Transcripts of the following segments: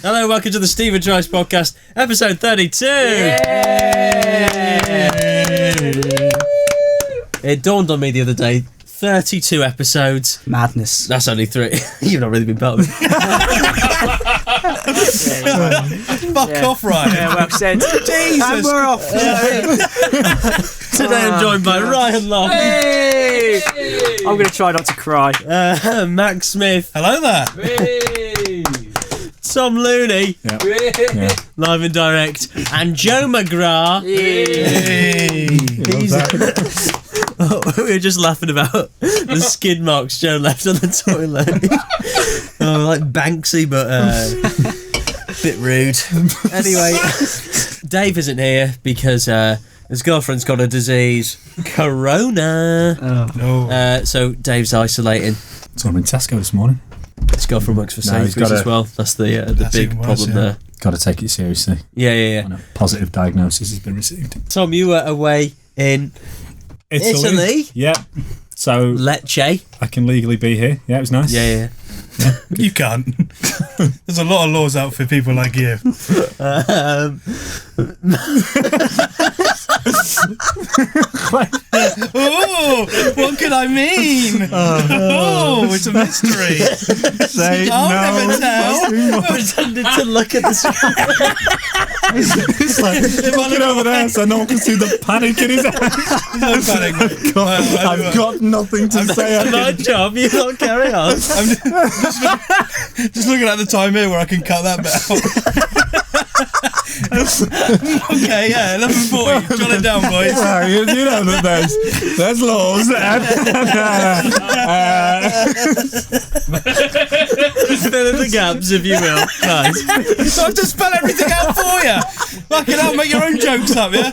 Hello, welcome to the Stephen Trice Podcast, episode 32. Yay! It dawned on me the other day, 32 episodes. Madness. That's only 3. You've not really been part of it. Fuck off, Ryan. Yeah, well said. Jesus. And we're off. Today I'm joined by Ryan Long. Hey! I'm going to try not to cry. Max Smith. Hello there. Tom Looney. Yeah. Live and direct. And Joe McGrath. We were just laughing about the skid marks Joe left on the toilet. Like Banksy, but a bit rude. Anyway, Dave isn't here because his girlfriend's got a disease, Corona. No. So Dave's isolating. So I'm in Tesco this morning. His girlfriend works for Sainsbury's as well. That's the big even worse, problem there. Got to take it seriously. Yeah. And a positive diagnosis has been received. Tom, you were away in Italy? Yeah. So Lecce. I can legally be here. Yeah, it was nice. Yeah. You can't. There's a lot of laws out for people like you. Oh, what could I mean? Oh, it's a mystery. Say I'll no. never tell. Pretended to look at the screen. It's like, looking over there so no one can see the panic in his eyes. No panic. I've got nothing to say. That's my job. You don't carry on. I'm just looking at the time here where I can cut that bit out. Okay, yeah, 11:40. Jot it down, boys. Yeah, you know that there's laws. Fill in the gaps, if you will. Nice. So I have to spell everything out for you. Fucking hell, make your own jokes up, yeah?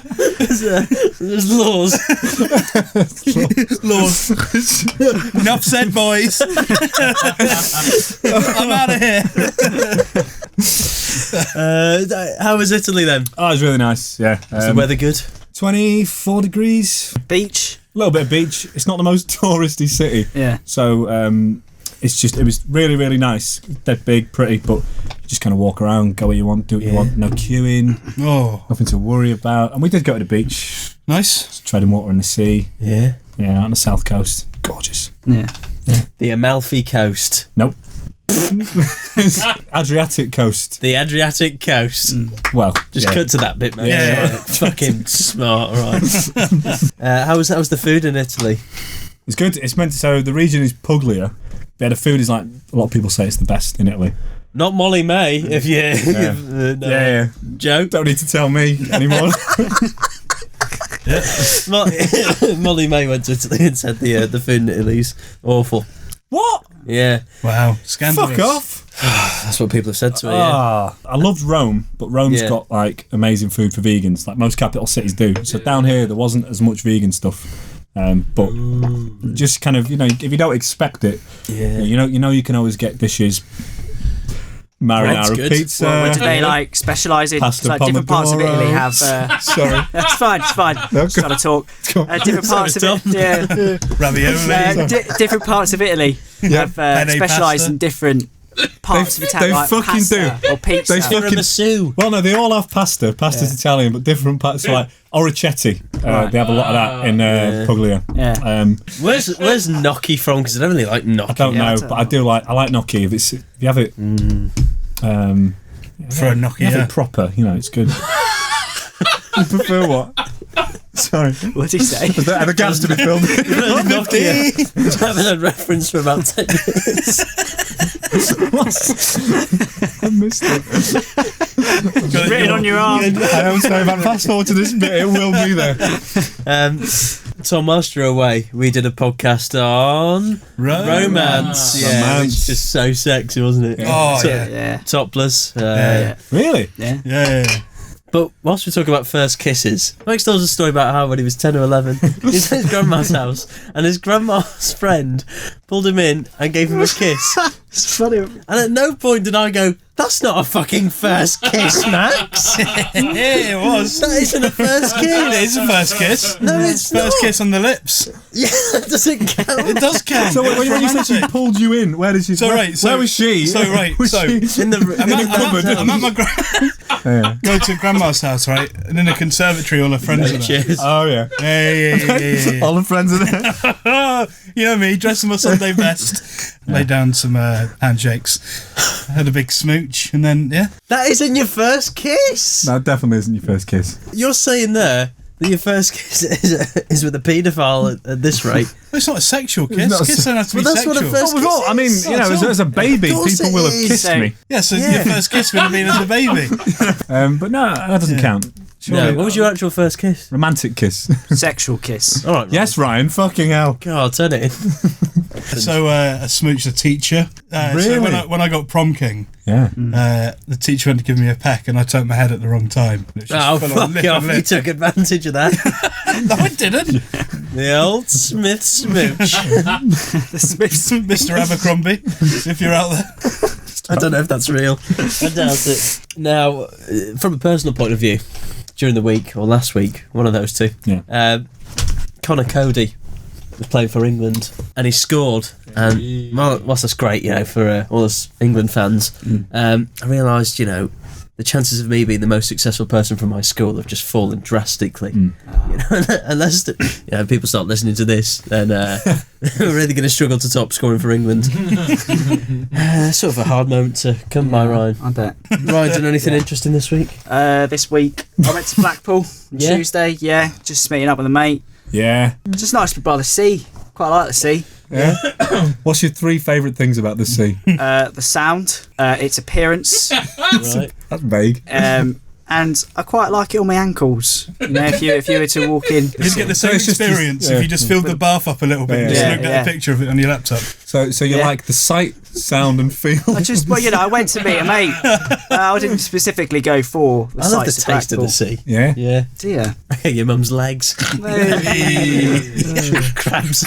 There's laws. Laws. Enough said, boys. I'm out of here. How was Italy then? Oh, it was really nice. Yeah. Was the weather good? 24 degrees. Beach. A little bit of beach. It's not the most touristy city. Yeah. So it was really, really nice. Dead big, pretty, but you just kind of walk around, go where you want, do what you want. No queuing. Oh, Nothing to worry about. And we did go to the beach. nice. Just treading water in the sea. Yeah. Yeah, on the south coast. Gorgeous. Yeah. The Amalfi Coast. Nope. Adriatic coast. The Adriatic Coast. Well, Just yeah. cut to that bit, mate. Yeah. Fucking smart, alright. How was the food in Italy? It's good. It's meant to, so the region is Puglia. Yeah, the food is like, a lot of people say it's the best in Italy. Not Molly May, if you... no. Yeah. Joe? Don't need to tell me anymore. Molly May went to Italy and said the food in Italy's awful. What? Yeah. Wow, scandalous. Fuck off. That's what people have said to me, yeah. I loved Rome, but Rome's Yeah. got like amazing food for vegans, like most capital cities do. So down here there wasn't as much vegan stuff, but just kind of, if you don't expect it, Yeah. you know you can always get dishes. Marinara That's good. pizza. What do they specialise in? Pasta Like different parts of pomodoro. Italy have. Sorry. That's fine. It's fine. Just trying to talk. Different parts of Tom. it. Yeah. Ravioli. Different parts of Italy have Penne specialised pasta. in different parts of Italy, they like fucking pasta do. or pizza. They fucking- Tiramisu. Well, no, they all have pasta. Pasta's Italian, but different parts. So like orecchiette, they have a lot of that in Puglia. Yeah. Where's gnocchi from? Because I don't really like gnocchi. I don't know, but I do like. I like gnocchi. If you have it, For a gnocchi, have yeah. it proper. It's good. You prefer what? Sorry, What did he say? are the gaps to be filled? Gnocchi. I haven't had reference for about 10 years. I missed it. Written on your arm. I am sorry, man. Fast forward to this bit, it will be there. Tom, whilst you're away, we did a podcast on romance. Yeah, Romance. which is just so sexy, wasn't it? Oh, yeah. Yeah. Topless. Yeah. Really? Yeah. Yeah. But whilst we talk about first kisses, Max tells a story about how when he was 10 or 11, he's at his grandma's house, and his grandma's friend pulled him in and gave him a kiss. It's funny. And at no point did I go, That's not a fucking first kiss, Max. Yeah, it was. That isn't a first kiss. It is a first kiss. No, it's First not. kiss on the lips. Yeah, that doesn't count. It does count. So when you said she Romantic. pulled you in, where did she? So, right, so- where was she? so, right, Was so- she- In the cupboard. I'm at my Yeah. go to grandma's house, right? And in the conservatory, all her friends are there. Cheers. Oh yeah. Yeah. All the friends are there. You know me, dressed in my Sunday best. Lay down some handshakes. Had a big smooch, and then That isn't your first kiss. That definitely isn't your first kiss. You're saying there that your first kiss is with a paedophile at this rate. Well, it's not a sexual kiss. not a Kiss don't have to be Well, that's what a sexual. first- Oh, well, I mean, Kiss you know, as a baby, Of course people will it have is. kissed So- me. Yeah, so Yeah. your first kiss would have been as a baby. But no, that doesn't count. No, Surely. what was your actual first kiss? Romantic kiss. Sexual kiss. All right. Yes, Ryan. Fucking hell. God, turn it in. So I smooched a teacher. So Really? when I got prom king, Yeah. the teacher went to give me a peck, and I turned my head at the wrong time. It was just Oh, full of fuck lip off. and You lip. took advantage of that. No, I didn't. The old Smith smooch. The Smiths. Mr. Abercrombie, if you're out there. I don't know if that's real. I doubt it. Now, from a personal point of view, during the week, or last week, one of those two, Connor Cody was playing for England, and he scored. And whilst that's great, for all us England fans, I realised, the chances of me being the most successful person from my school have just fallen drastically. Unless people start listening to this, then we're really going to struggle to top scoring for England. Sort of a hard moment to come by, Ryan. I bet. Ryan, done anything interesting this week? This week I went to Blackpool on Yeah. Tuesday. Yeah, just meeting up with a mate. Yeah. Just nice to be by the sea. Quite like the sea. Yeah. What's your 3 favourite things about the sea? The sound, its appearance, Right. That's vague. and I quite like it on my ankles. If you were to walk in, You'd get the same it's just- experience yeah. if you just filled the bath up a little bit and just Yeah. looked at Yeah. a picture of it on your laptop. So you Yeah. like the sight, sound, and feel? I went to meet a mate. I didn't specifically go for the I love the sights taste of the Blackpool. sea. Yeah. Yeah. Dear. Your mum's legs. Crabs.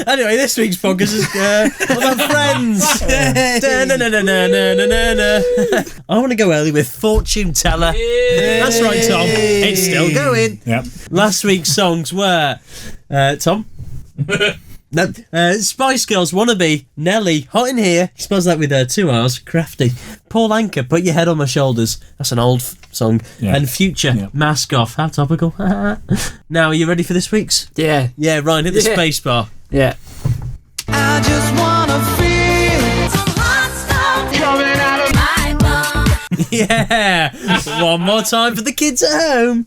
Anyway, this week's podcast is about friends. Da-na-na-na-na-na-na-na. I want to go early with Fortune Teller. That's right, Tom. It's still going. Yep. Last week's songs were Tom. No, Spice Girls, Wannabe, Nelly, Hot in Here, he spells that with 2 R's, Crafty, Paul Anka, Put Your Head on My Shoulders, that's an old song, Yeah. and Future, Yeah. Mask Off, how topical. Now, are you ready for this week's? Yeah. Yeah, Ryan, hit the Yeah. space bar. Yeah. I just wanna feel some hot stuff coming out of my bum. Yeah, one more time for the kids at home.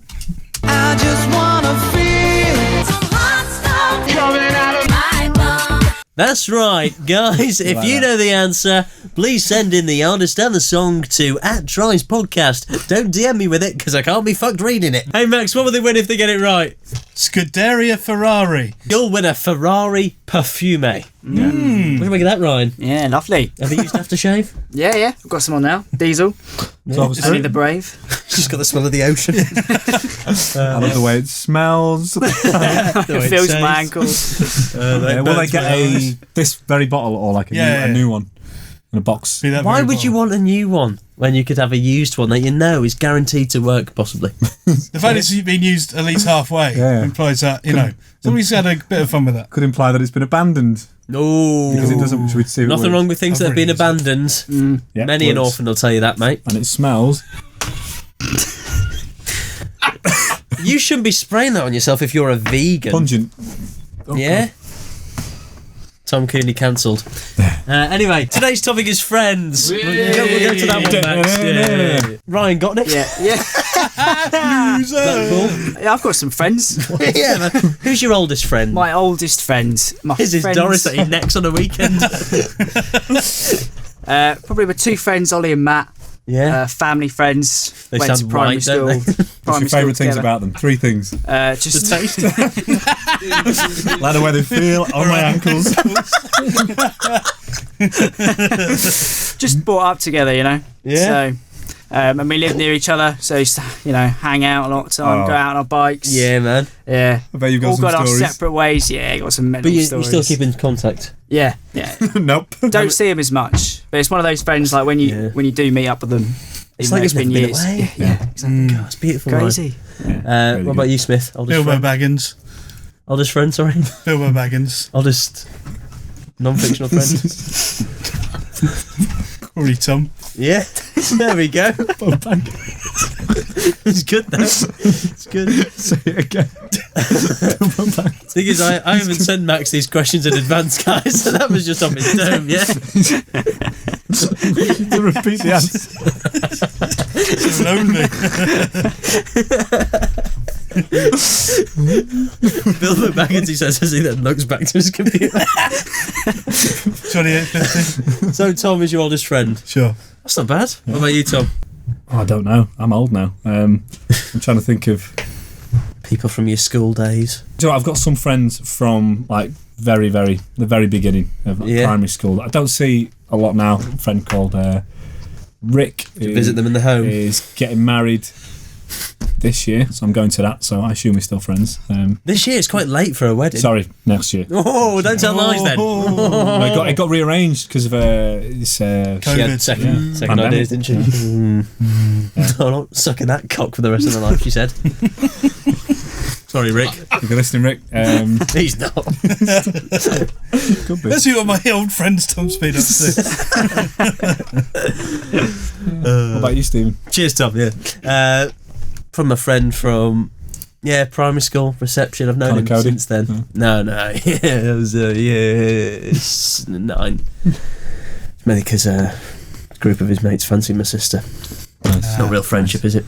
I just wanna feel some hot stuff coming out of my bum. That's right, guys. If you know the answer, please send in the artist and the song to @Tries Podcast. Don't DM me with it because I can't be fucked reading it. Hey Max, what will they win if they get it right? Scuderia Ferrari. You'll win a Ferrari Perfume. What do you make of that, Ryan? Yeah, lovely. Have you used aftershave? Yeah. I've got some on now. Diesel. Only the brave. She's got the smell of the ocean. I love the way it smells. The way it Feels tastes. my ankles. Will they get this very bottle or like a new one in a box? Be that Why very would you bottle. want a new one when you could have a used one that you know is guaranteed to work, possibly? The fact it's been used at least halfway implies that, somebody's had a bit of fun with that. Could imply that it's been abandoned No. because it doesn't. Should we see? Nothing wrong with things that have been abandoned. Yeah, Many an works. orphan will tell you that, mate. And it smells. You shouldn't be spraying that on yourself if you're a vegan. Pungent. Yeah? Tom Cooney cancelled. Anyway, today's topic is friends. We'll go to that one, Max. Yeah. Ryan, got it? Yeah. Is that cool? Yeah, I've got some friends. Yeah, man. Who's your oldest friend? My oldest friend. His is Doris that he necks on a weekend. Probably with 2 friends, Ollie and Matt. Yeah. Family friends. They went to sound primary white, school. don't they? What's your favourite things about them? 3 things. Just Like the way they feel on my ankles. just brought up together, Yeah. So, and we live near each other, so used to, hang out a lot of time, go out on our bikes. Yeah, man. Yeah. I bet you've got All some got our stories. separate ways. Yeah, got some mental But you stories. still keep in contact. Yeah. Nope. Don't see him as much. But it's one of those friends like when you do meet up with them. It's like it's been years. Away. Yeah, exactly. God, it's beautiful. Crazy. Yeah. What about you, Smith? Bilbo Baggins. Oldest friend, sorry. Bilbo Baggins. Oldest non-fictional friend. Corey Tom. Yeah, there we go. It's good though. It's good. Say it again. Thing is, I haven't sent Max these questions in advance, guys, so that was just on his dome, yeah? To repeat the answer. It's lonely. Bilbo Baggins, he says, as he then looks back to his computer. 2850. So Tom is your oldest friend? Sure. That's not bad. What about you, Tom? Oh, I don't know. I'm old now. I'm trying to think of people from your school days. Do you know, I've got some friends from like the very beginning of primary school that I don't see a lot now. A friend called Rick. Did you visit them in the home? Is getting married this year, so I'm going to that, so I assume we're still friends. This year? It's quite late for a wedding. Sorry, next year. Oh, don't tell lies then. No, it got rearranged because of this COVID. She had second ideas, didn't she? I'm not sucking that cock for the rest of my life, she said. Sorry, Rick. If you're listening, Rick. He's not. Could be. Let's see what my old friends Tom's been up to. What about you, Stephen? Cheers, Tom, yeah. From a friend from primary school reception. I've known him Cody? since then. No, it was 9. It's mainly because a group of his mates fancied my sister. It's not real friendship, is it?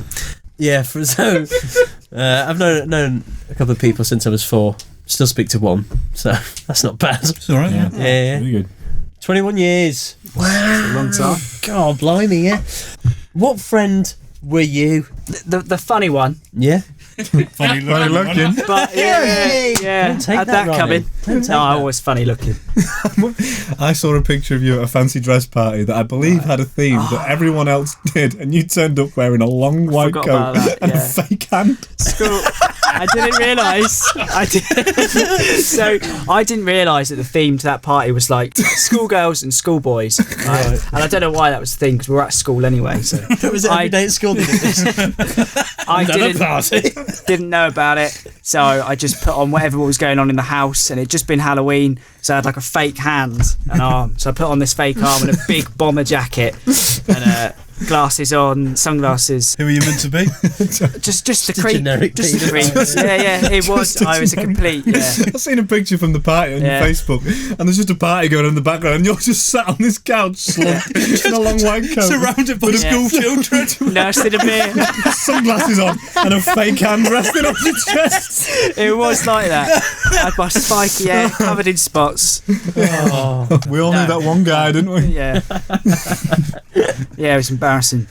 Yeah, I've known a couple of people since I was 4. Still speak to one, so that's not bad. It's all right. Yeah. Really good. 21 years. Wow. That's a long time. God, blimey, yeah. What friend were you? The funny one. Yeah. Funny looking. But yeah. Don't take Had that, that coming. Don't take No, I that. was funny looking. I saw a picture of you at a fancy dress party that I believe had a theme that everyone else did, and you turned up wearing a long white forgot coat about that, and yeah. a fake hand. School. I didn't realise. So I didn't realise that the theme to that party was like schoolgirls and schoolboys. Right? And I don't know why that was the thing because we were at school anyway. So Was it every day at school they did this? I party. didn't know about it, so I just put on whatever was going on in the house, and it'd just been Halloween, so I had like a fake hand and arm. So I put on this fake arm and a big bomber jacket and glasses on, sunglasses. Who were you meant to be? Just the a creep. generic Just the penis. creep. Yeah, it was. I was a complete. Yeah. I've seen a picture from the party on your Yeah. Facebook, and there's just a party going on in the background, and you're just sat on this couch, slumped in a long white coat, Surrounded by school children. Nursing a beer. sunglasses on, and a fake hand resting on your chest. It was like that. I had my spiky hair covered in spots. Oh. We all knew that one guy, didn't we? Yeah. Yeah, it was embarrassing.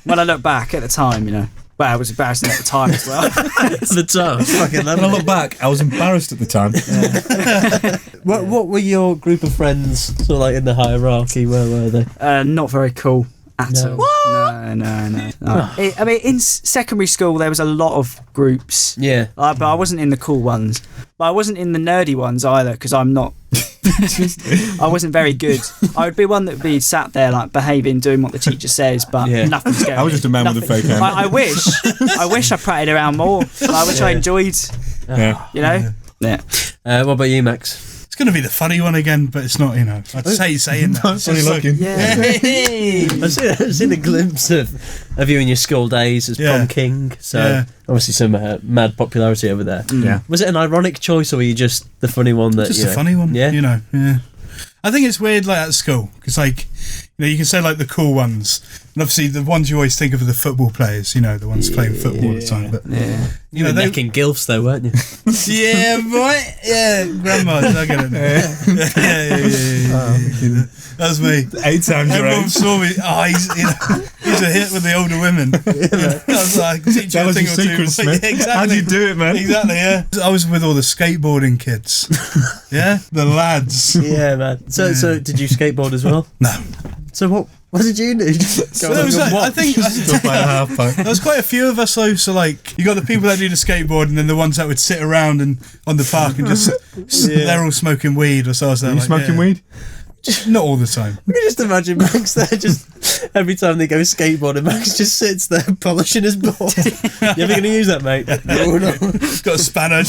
When I look back at the time, well, it was embarrassing at the time as well. The time. Fucking When I look back, I was embarrassed at the time. What were your group of friends sort of like in the hierarchy? Where were they? Not very cool at No. all. No. I mean, in secondary school, there was a lot of groups. Yeah. But I wasn't in the cool ones. But I wasn't in the nerdy ones either, because I'm not. I wasn't very good. I would be one that would be sat there like behaving, doing what the teacher says, but nothing's going. I was just a man with a fake hand. I wish I pratted around more. I wish I enjoyed. Yeah. Yeah. What about you, Max? It's going to be the funny one again, but it's not, I'd say saying that. It's Funny just looking. Hey! I've seen a glimpse of you in your school days as prom king. So obviously some mad popularity over there. Yeah. Was it an ironic choice, or were you just the funny one that? Just a funny one, Yeah. Yeah. I think it's weird, like at school, because you can say like the cool ones, and obviously the ones you always think of are the football players, the ones playing football all the time. But You were necking gilfs though, weren't you? yeah, boy, grandmas, I get it now. Yeah. That was me. 8 times your Everyone age. saw me. Oh, he's a hit with the older women. I was like, teach you Tell a us thing your or two. secrets, Smith. Yeah, exactly. How do you do it, man? Exactly, yeah. I was with all the skateboarding kids. Yeah, the lads. Yeah, man. So did you skateboard as well? No. So what did you do? So there was I think Stuff by a half pint. there was quite a few of us though. So like, you got the people that do the skateboard, and then the ones that would sit around and on the park and just they're all smoking weed. Or so I was there. Are you like, smoking yeah. weed? Not all the time. I can just imagine Max there, just every time they go skateboarding, Max just sits there polishing his board. You ever going to use that, mate? No, no. Got a spanner.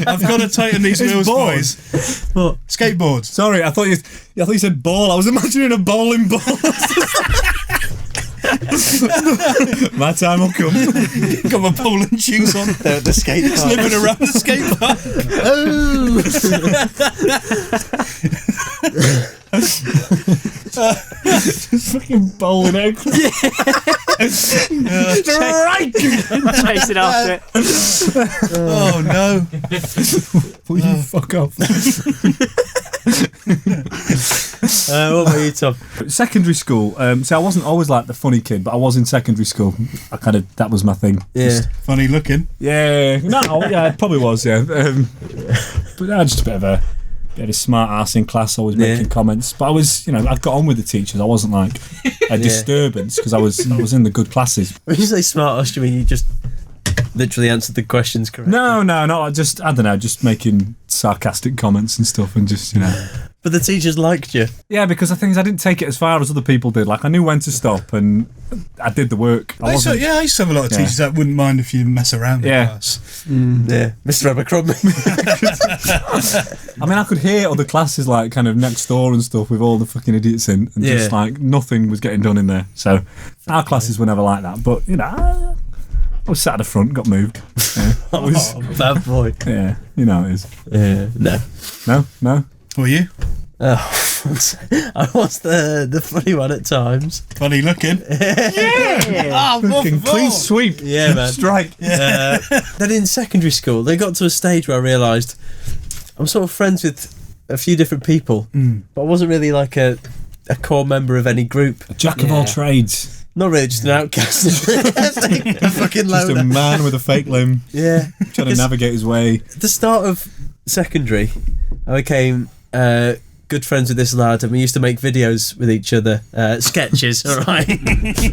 I've got to tighten these wheels, board. boys. What? Skateboard. Sorry, I thought you said ball. I was imagining a bowling ball. My time will come. Got my bowling shoes on. They're at the skate park. Slipping around the skate park. Just fucking bowling out. Strike! Chasing after it. Oh no. Will you fuck off? What about you, Tom? Secondary school. See, I wasn't always like the funny kid, but I was in secondary school. That was my thing. Yeah. Funny looking. Yeah, it probably was. Yeah, but just a bit of a smart ass in class, always making comments. But I was, I'd got on with the teachers. I wasn't like a disturbance because I was in the good classes. When you say smart ass, do you mean you just literally answered the questions correctly? No. I don't know, just making sarcastic comments and stuff, and just But the teachers liked you. Yeah, because the thing is, I didn't take it as far as other people did. Like, I knew when to stop, and I did the work. I used to have a lot of teachers that wouldn't mind if you mess around in class. Yeah, Mr. Abercrombie. I mean, I could hear other classes like kind of next door and stuff with all the fucking idiots in, and just like nothing was getting done in there. So our classes were never like that. But I was sat at the front, got moved. Yeah, bad boy. Yeah, you know how it is. Yeah, no. Who are you? Oh, I was the funny one at times. Funny looking. Fucking clean sweep. Yeah, man. Strike. Then in secondary school, they got to a stage where I realised I'm sort of friends with a few different people, but I wasn't really like a core member of any group. A jack of all trades. Not really, just an outcast. A fucking Just loner. a man with a fake limb. Yeah. Trying to navigate his way. At the start of secondary, I became good friends with this lad, and we used to make videos with each other, sketches. All right,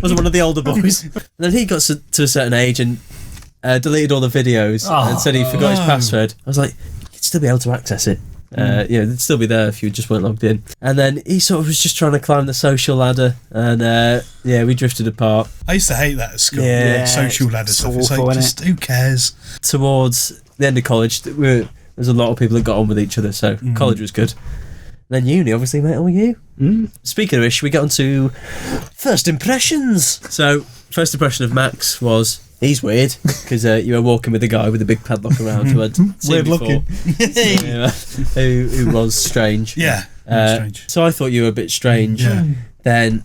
wasn't one of the older boys. And then he got to a certain age and deleted all the videos and said he forgot his password. I was like, you'd still be able to access it. It'd still be there if you just weren't logged in. And then he sort of was just trying to climb the social ladder, and we drifted apart. I used to hate that at school. Yeah, social ladder stuff. It's awful, like, just who cares? Towards the end of college, there's a lot of people that got on with each other, so college was good. Then uni, obviously, mate. How are you? Speaking of which, we got on to first impressions. So, first impression of Max was he's weird because you were walking with a guy with a big padlock around who had seen Weird before. looking. who was strange. Yeah. Strange. So I thought you were a bit strange. Yeah. Then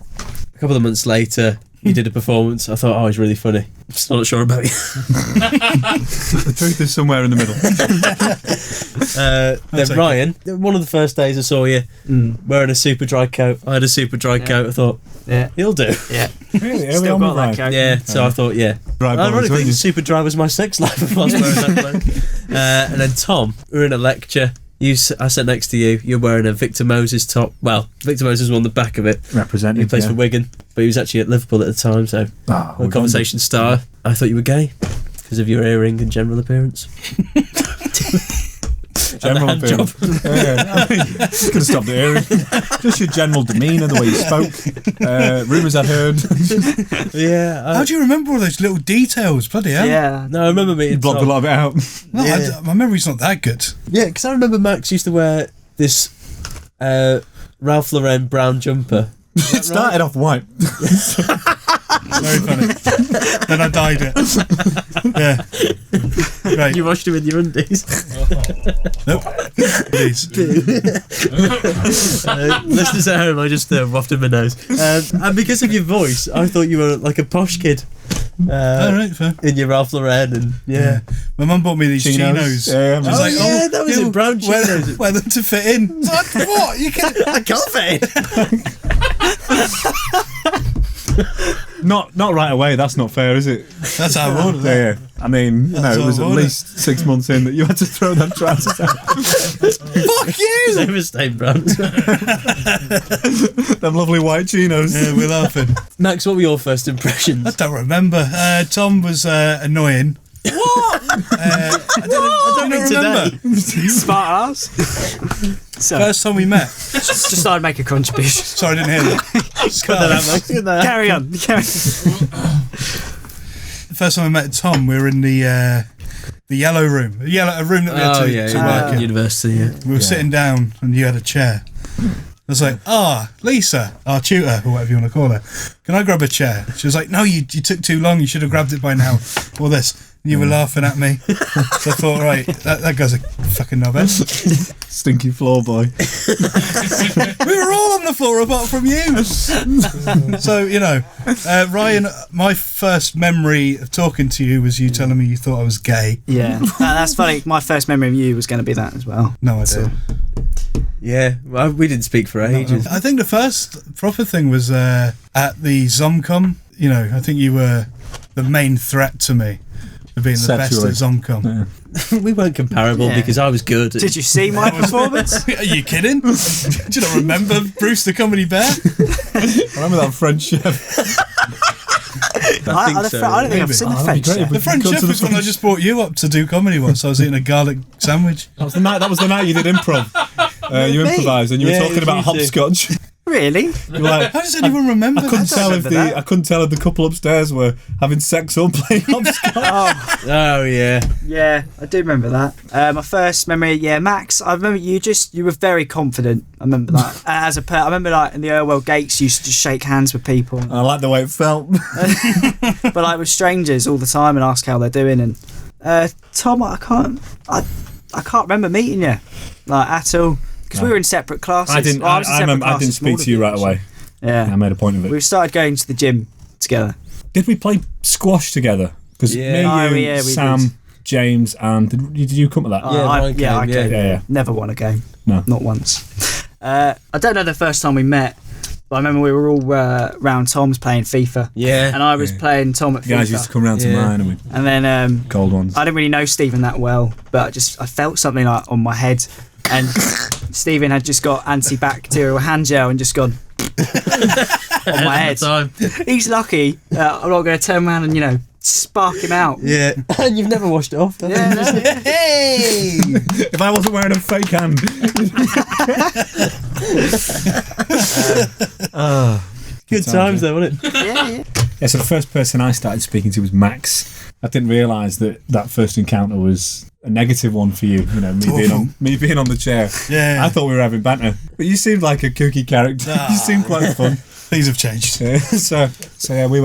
a couple of months later, you did a performance. I thought, he's really funny. I'm still not sure about you. The truth is somewhere in the middle. Then Ryan, one of the first days I saw you wearing a super dry coat. I had a super dry coat. I thought, he'll do. Yeah. Really? Still got that coat. Yeah, so I thought, Dry boys, ironically, weren't you? super dry was my sex life whilst wearing that cloak. And then Tom, we were in a lecture. I sat next to you. You're wearing a Victor Moses top. Well, Victor Moses was on the back of it. Representing. He plays for Wigan, but he was actually at Liverpool at the time. So, when the conversation started, I thought you were gay because of your earring and general appearance. General appearance. I mean, just gonna stop the earring. Just your general demeanour, the way you spoke, rumours I'd heard. How do you remember all those little details? Bloody hell. Yeah. No, I remember meeting You blocked a Tom. lot of it out. No, my memory's not that good. Yeah, because I remember Max used to wear this Ralph Lauren brown jumper. It started off white. Very funny. Then I dyed it. Yeah. Great. You washed it with your undies. Nope. Please. Listeners at home, I just wafted my nose. And because of your voice, I thought you were like a posh kid. All right, fair. In your Ralph Lauren and My mum bought me these chinos. Yeah, She was like, that was it, brown chinos. Wear them to fit in. I was like, what? You can't. I can't fit Not right away. That's not fair, is it? That's how I ordered it. Yeah. I mean, That's it was how I at ordered least 6 months in that you had to throw them trousers out. Fuck you! They were stained brown. Them lovely white chinos. Yeah, we're laughing. Max, what were your first impressions? I don't remember. Tom was annoying. I don't even remember. Smart ass. So, First time we met. just thought I'd make a contribution. Sorry, I didn't hear that. Carry on. The first time I met Tom, we were in the yellow room. A room that we had to work in. University, yeah. We were sitting down and you had a chair. I was like, Lisa, our tutor, or whatever you want to call her, can I grab a chair? She was like, no, you took too long, you should have grabbed it by now. All this. And you were laughing at me. So I thought, right, that guy's a fucking knobhead. Stinky floor boy. We were all on the floor apart from you. So, Ryan, my first memory of talking to you was you telling me you thought I was gay. Yeah, that's funny. My first memory of you was going to be that as well. No idea. Yeah, well, we didn't speak for ages. I think the first proper thing was at the Zomcom. I think you were the main threat to me for being the best at Zomcom. Yeah. We weren't comparable because I was good. Did you see my performance? Are you kidding? Do you not remember Bruce the Comedy Bear? I remember that French chef. I don't think I've seen the French chef. The French chef was when I just brought you up to do comedy once. I was eating a garlic sandwich. That was the night you did improv. You improvised and you were talking about hopscotch. Really? Like, How does anyone remember? I couldn't tell if the couple upstairs were having sex or playing hopscotch. Oh yeah. Yeah, I do remember that. My first memory, Max. I remember you were very confident. I remember that. I remember like in the Irwell Gates, you used to just shake hands with people. I like the way it felt. But like with strangers all the time and ask how they're doing. And Tom, I can't remember meeting you like at all. Because we were in separate classes. I didn't speak to you right away. Yeah. I made a point of it. We started going to the gym together. Did we play squash together? Because me, you, Sam, did. James, and did you come to that? I came. Yeah. Never won a game. No. Not once. I don't know the first time we met, but I remember we were all round Tom's playing FIFA. Yeah. And I was playing Tom at FIFA. You guys used to come round to mine and then cold ones. I didn't really know Stephen that well, but I felt something like on my head. And Stephen had just got antibacterial hand gel and just gone on my head. He's lucky. I'm not going to turn around and, spark him out. Yeah. And you've never washed it off. Yeah, no. Hey! If I wasn't wearing a fake hand. Good times though, wasn't it? Yeah. Yeah, so the first person I started speaking to was Max. I didn't realise that first encounter was a negative one for you. Me being on the chair. Yeah. I thought we were having banter, but you seemed like a kooky character. You seemed quite fun. Things have changed. Yeah, so yeah, we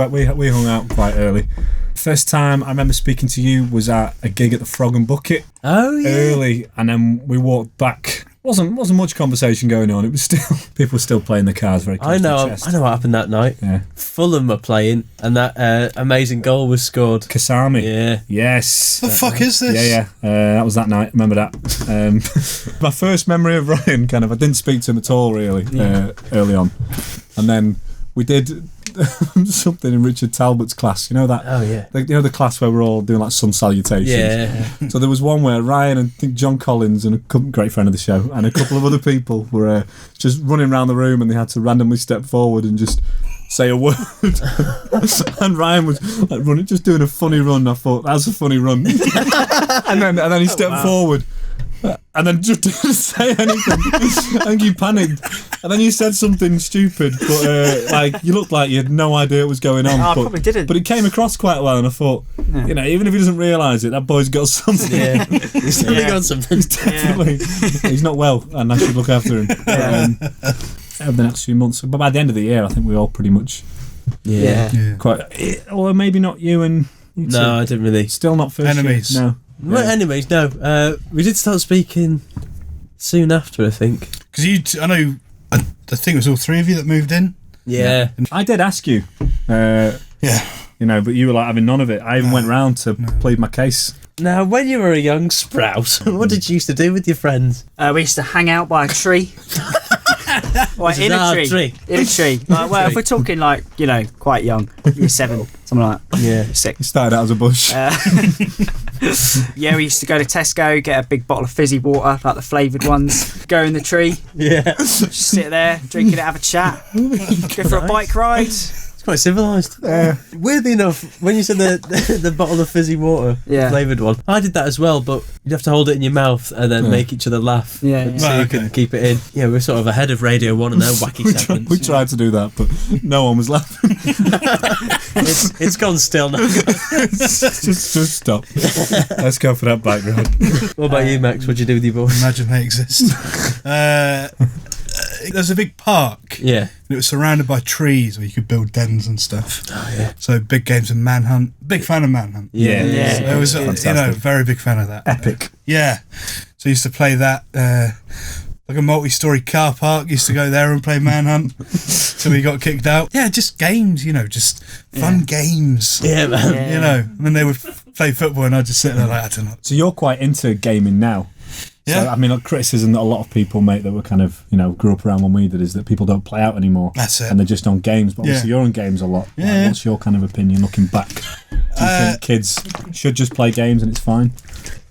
hung out quite early. First time I remember speaking to you was at a gig at the Frog and Bucket. Oh yeah. Early, and then we walked back. Wasn't much conversation going on. It was still people were still playing the cards very close to the chest. I know what happened that night. Yeah. Fulham were playing, and that amazing goal was scored. Kasami. Yeah. Yes. What the fuck is this? Yeah. That was that night. Remember that. My first memory of Ryan, I didn't speak to him at all really early on, and then we did something in Richard Talbot's class. You know that? Oh yeah. The class where we're all doing like sun salutations. Yeah. So there was one where Ryan and I think John Collins and a great friend of the show and a couple of other people were just running around the room and they had to randomly step forward and just say a word. And Ryan was like running, just doing a funny run. I thought that's a funny run. and then he stepped forward. And then just didn't say anything. I think you panicked. And then you said something stupid, but you looked like you had no idea what was going on. I probably didn't. But it came across quite well, and I thought, even if he doesn't realise it, that boy's got something. Yeah. He's definitely got something. Definitely. He's not well, and I should look after him. Over the next few months. But by the end of the year, I think we all pretty much quite... Although maybe not you and... You two. No, I didn't really. Still not first Enemies. year. No. We weren't enemies, no. We did start speaking soon after, I think. Because I think it was all three of you that moved in. Yeah. I did ask you. But you were like having none of it. I even went round to plead my case. Now, when you were a young sprout, what did you used to do with your friends? We used to hang out by a tree. In a tree. In a tree. If we're talking quite young, year 7, something like that. Yeah. 6. It started out as a bush. We used to go to Tesco, get a big bottle of fizzy water, like the flavoured ones, go in the tree, Yeah. just sit there, drinking it, have a chat, go for a bike ride. Quite civilised. Weirdly enough, when you said the bottle of fizzy water, flavoured one, I did that as well, but you'd have to hold it in your mouth and then make each other laugh. So you can keep it in. Yeah, we're sort of ahead of Radio 1 and their wacky segments. We tried to do that, but no one was laughing. It's gone still now. just stop. Let's go for that bike ride. What about you, Max? What'd you do with your boys? Imagine they exist. There's a big park. Yeah. And it was surrounded by trees where you could build dens and stuff. Oh, yeah. So big games of Manhunt. Big fan of Manhunt. Yeah. So it was, very big fan of that. Epic. Yeah. So I used to play that, like a multi-storey car park. Used to go there and play Manhunt till we got kicked out. Yeah, just games, just fun games. Yeah, man. And then they would play football and I'd just sit there like, I don't know. So you're quite into gaming now. Yeah. So, I mean, a criticism that a lot of people make that were kind of, grew up around when we did is that people don't play out anymore. That's it. And they're just on games. But obviously you're on games a lot. Yeah. Like, what's your kind of opinion looking back? Do you think kids should just play games and it's fine?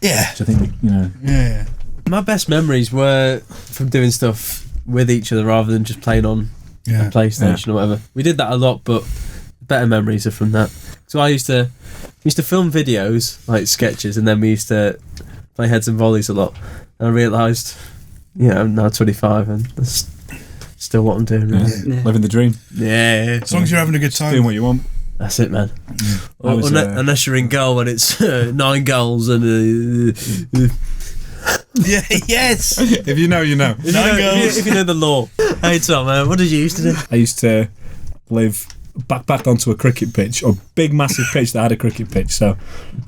Yeah. Do you think, Yeah. My best memories were from doing stuff with each other rather than just playing on a PlayStation or whatever. We did that a lot, but better memories are from that. So I used to film videos, like sketches, and then we used to play heads and volleys a lot. And I realised, I'm now 25 and that's still what I'm doing. Really. Yeah. Living the dream. Yeah. As long as you're having a good time. Doing what you want. That's it, man. Yeah. Unless you're in goal and it's 9 goals and... Yeah, yes. If you know, you know. If you know the law. Hey, Tom, what did you used to do? I used to live back onto a cricket pitch, or big massive pitch that had a cricket pitch, so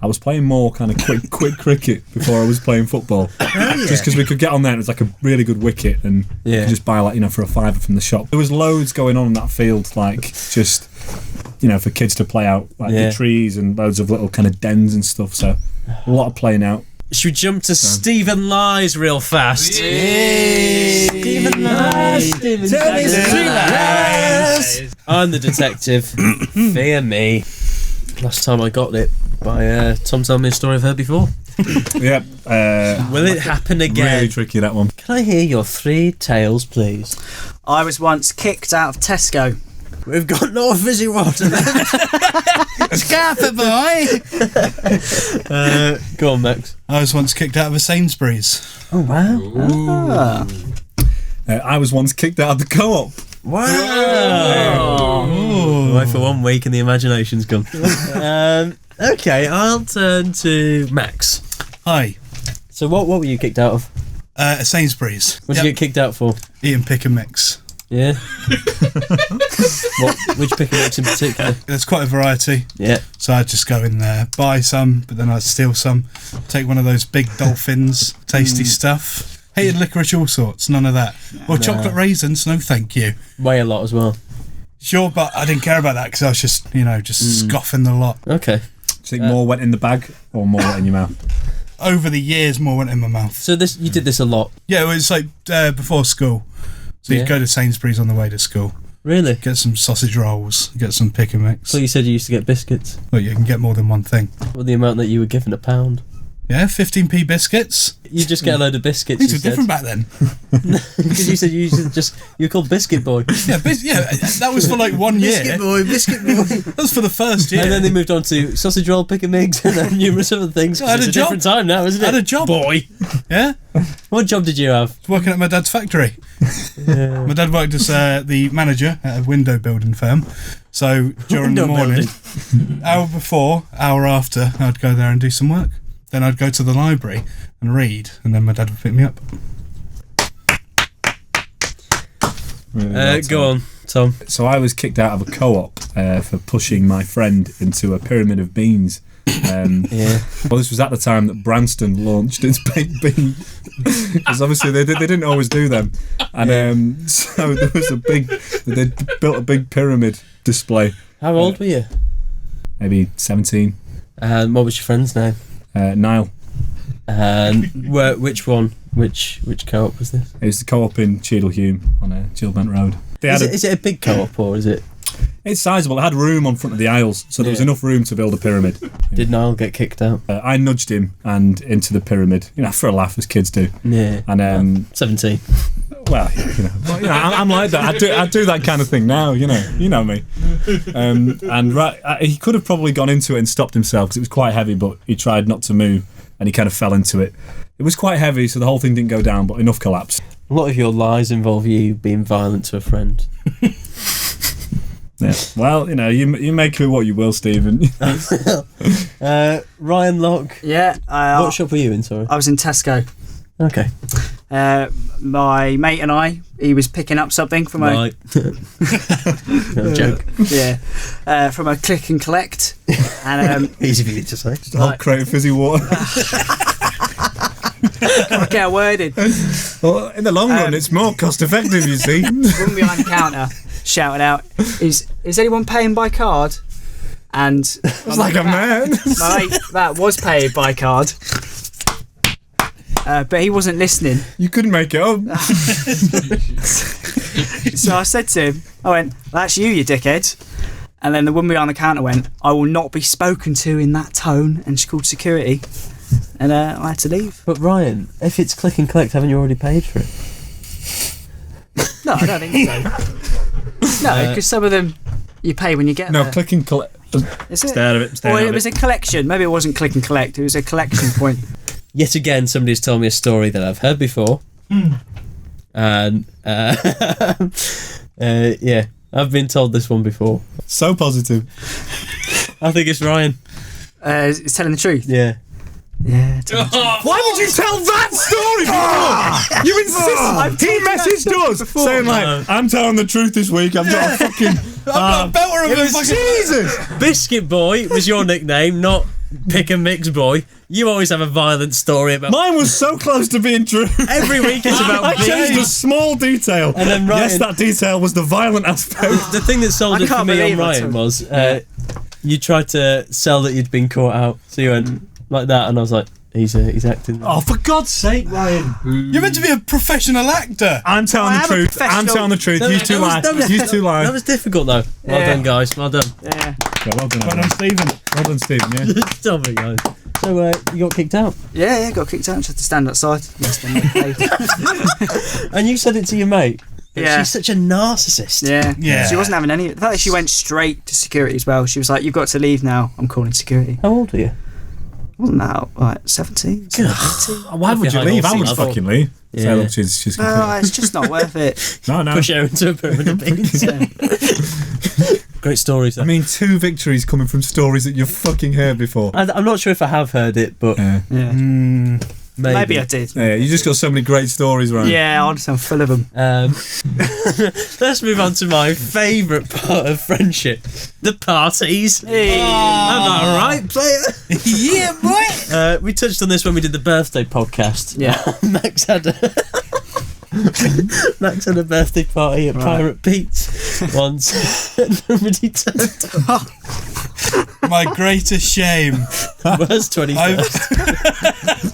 I was playing more kind of quick cricket before I was playing football. Just because we could get on there and it was like a really good wicket and you could just buy for a £5 from the shop. There was loads going on in that field, like just for kids to play out, like the trees and loads of little kind of dens and stuff, so a lot of playing out. Should we jump to Stephen Lies real fast? Stephen Lies. Tell me Stephen Lies. I'm the detective. Fear me. Last time I got it by Tom telling me a story I've heard before. Yep. Will it happen again? Really tricky, that one. Can I hear your 3 tales, please? I was once kicked out of Tesco. We've got no fizzy water left. Scaffer boy. Go on, Max. I was once kicked out of a Sainsbury's. Oh, wow. I was once kicked out of the co-op. Wow. Away for 1 week and the imagination's gone. Okay, I'll turn to Max. Hi. So what were you kicked out of? A Sainsbury's. What did you get kicked out for? Eating pick and mix. Yeah. Which pick and mix in particular? There's quite a variety. Yeah. So I'd just go in there, buy some, but then I'd steal some. Take one of those big dolphins, tasty stuff. Hated licorice, all sorts, none of that. Or chocolate raisins, no thank you. Weigh a lot as well. Sure, but I didn't care about that because I was just, scoffing the lot. Okay. Do you think more went in the bag or more went in your mouth? Over the years, more went in my mouth. So you did this a lot? Yeah, it was like before school. So you'd go to Sainsbury's on the way to school. Really? Get some sausage rolls, get some pick and mix. So you said you used to get biscuits. Well, you can get more than one thing. What the amount that you were given £1? Yeah, 15p biscuits. You just get a load of biscuits. Things were different back then. Because you said you were called Biscuit Boy. Yeah, that was for like 1 year. Biscuit Boy. That was for the first year. And then they moved on to sausage roll, pick and mix, and then numerous other things. I had it's a a job. different time now, isn't it? I had a job. Boy. Yeah? What job did you have? Working at my dad's factory. My dad worked as the manager at a window building firm. So during the morning, hour before, hour after, I'd go there and do some work. Then I'd go to the library and read, and then my dad would pick me up. Go on, Tom. So I was kicked out of a co-op for pushing my friend into a pyramid of beans. Well, this was at the time that Branston launched its baked bean, because obviously they didn't always do them, and so there was they built a big pyramid display. How old were you? Maybe 17. What was your friend's name? Niall. And which one? Which co-op was this? It was the co-op in Cheadle-Hulme on Chilbent Road. Is it a big co-op or is it? It's sizable. It had room on front of the aisles, so there was enough room to build a pyramid. Did Niall get kicked out? I nudged him and into the pyramid, for a laugh, as kids do. Yeah. And 17. Well, I'm like that. I do that kind of thing now. You know me. He could have probably gone into it and stopped himself because it was quite heavy, but he tried not to move and he kind of fell into it. It was quite heavy, so the whole thing didn't go down, but enough collapsed. A lot of your lies involve you being violent to a friend. Yeah. Well, you make of it what you will, Stephen. Ryan Locke. Yeah. What shop were you in, sorry? I was in Tesco. Okay. My mate and he was picking up something from Right. No joke. from a click and collect. And Easy for you to say. Just a whole crate of fizzy water. I get worded. Well, in the long run, it's more cost effective, you see. Woman behind the counter shouted out, "Is anyone paying by card?" And It's like a man. my mate that was paid by card, but he wasn't listening. You couldn't make it up. So I said to him, I went, "That's you dickhead." And then the woman behind the counter went, "I will not be spoken to in that tone," and she called security. And I had to leave. But Ryan, if it's click and collect, haven't you already paid for it? No, I don't think so. No, because some of them you pay when you get No, there. click and collect. Is it? Stay out of it. Stay Or out it of was it. a collection. Maybe it wasn't click and collect. It was a collection point. Yet again, somebody's told me a story that I've heard before. And, yeah, I've been told this one before. So positive. I think it's Ryan. It's telling the truth. Yeah. Yeah. Why would you tell that story before? You insist. He messaged us saying like, "I'm telling the truth this week. I've got a fucking. I've got a belter of a fucking... Jesus." Biscuit Boy was your nickname, not Pick and Mix Boy. You always have a violent story about... Mine was so close to being true. Every week it's about I changed a small detail. And then Ryan... Yes, that detail was the violent aspect. The thing that sold I it for can't me on believe Ryan it. was you tried to sell that you'd been caught out. So you went like that, and I was like, he's acting. Oh, for God's sake, Ryan. You're meant to be a professional actor. I'm telling I the am a truth. I'm professional- telling the truth. You two lie. You two lie. That was difficult though. Well Yeah. done, guys. Well done. Yeah. Yeah, well done, Well everyone. done, Stephen. Well done, Stephen. Yeah. Stop it, guys. So you got kicked out, Yeah, got kicked out. Just had to stand outside. Yes, then they paid. and you said it to your mate. But Yeah. she's such a narcissist. Yeah. Yeah. She wasn't having any. In fact, she went straight to security as well. She was like, "You've got to leave now. I'm calling security." How old were you? Wasn't that like 17? 18? Why would you high leave? I horse would love. fucking leave. Yeah. Say, look, she's No, complete. it's just not worth it. No. Push her into a pyramid of beans. Great stories. I mean, 2 victories coming from stories that you've fucking heard before. I'm not sure if I have heard it, but Yeah. Yeah. Maybe I did. Yeah, you just got so many great stories, Ryan. Yeah, honestly, I'm full of them. Let's move on to my favourite part of friendship: the parties. Hey. Am I right, player? Yeah, boy. We touched on this when we did the birthday podcast. Yeah. Max had a birthday party at Pirate Pete's once. Nobody turned up. My greatest shame. Worst 25th.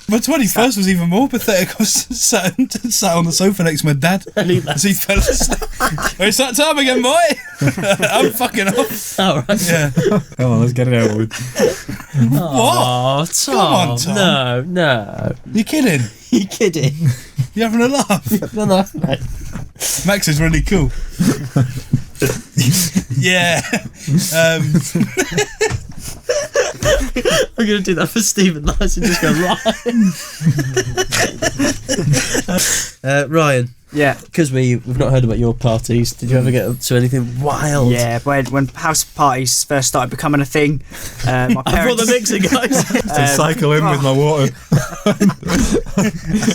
My 21st was even more pathetic. I was sat on the sofa next to my dad And he as he fell asleep. It's that time again, boy. I'm fucking off. All right. Yeah. Come on, let's get it over with. Oh, Tom. Come on, Tom. No. You kidding? You kidding? You having a laugh? No, mate. Max is really cool. Yeah. I'm going to do that for Stephen Lyson. Just go, Ryan. Ryan, Yeah. because we've not heard about your parties, did you ever get up to anything wild? Yeah, when house parties first started becoming a thing, my I brought parents... the mixer, guys. To cycle in with my water.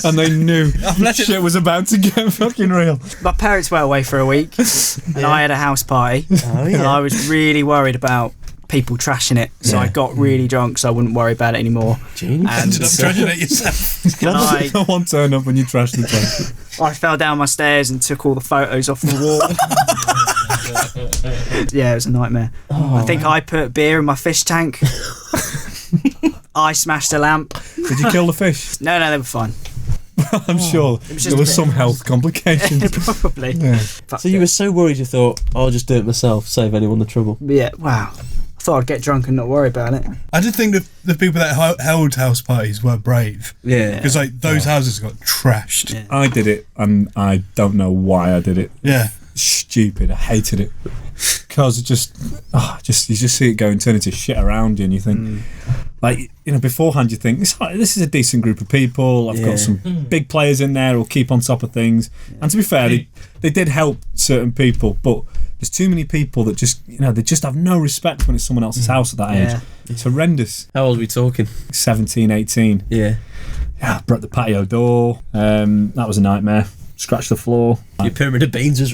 And they knew shit was about to get fucking real. My parents were away for a week, and I had a house party, Oh, and I was really worried about people trashing it, so I got really drunk so I wouldn't worry about it ananymore. Genius. And Ended up trashing it yourself. I, No one turned up when you trashed the place. I fell down my stairs and took all the photos off the wall. Yeah, it was a nightmare. I think I put beer in my fish tank. I smashed a lamp. Did you kill the fish? No, they were fine. I'm sure was just there a was bit- some health complications. Probably. Yeah. So you were so worried you thought, I'll just do it myself, save anyone the trouble. Yeah, wow. I thought I'd get drunk and not worry about it. I did think that the people that held house parties were brave. Yeah. Because like those houses got trashed. Yeah. I did it, and I don't know why I did it. Yeah. Stupid. I hated it because it just you just see it go and turn into shit around you, and you think, like, you know, beforehand you think this is a decent group of people. I've got some big players in there who'll keep on top of things. And to be fair, they did help certain people, but there's too many people that just, you know, they just have no respect when it's someone else's house at that age. It's horrendous. How old are we talking? 17, 18. Yeah. Yeah, I broke the patio door. That was a nightmare. Scratched the floor. Your pyramid of beans was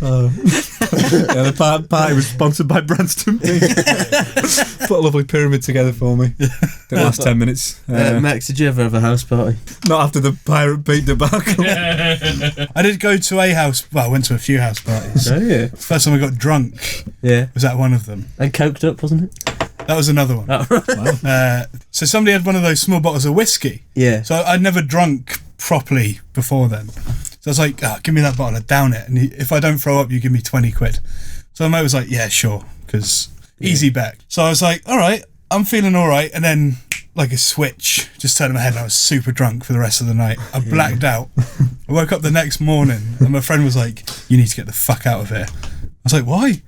Yeah, the party was sponsored by Branston Beans. Put a lovely pyramid together for me. Didn't last 10 minutes. Max, did you ever have a house party? Not after the pirate beat debacle. I did go to I went to a few house parties. Oh, yeah. First time I got drunk Yeah. was at one of them. And coked up, wasn't it? That was another one. Oh, right. So somebody had one of those small bottles of whiskey. Yeah. So I'd never drunk properly before then. So I was like, give me that bottle, I'd down it. And if I don't throw up, you give me 20 quid. So my mate was like, yeah, sure. Because easy bet. So I was like, all right, I'm feeling all right. And then like a switch just turned in my head and I was super drunk for the rest of the night. I blacked out. I woke up the next morning and my friend was like, you need to get the fuck out of here. I was like, why?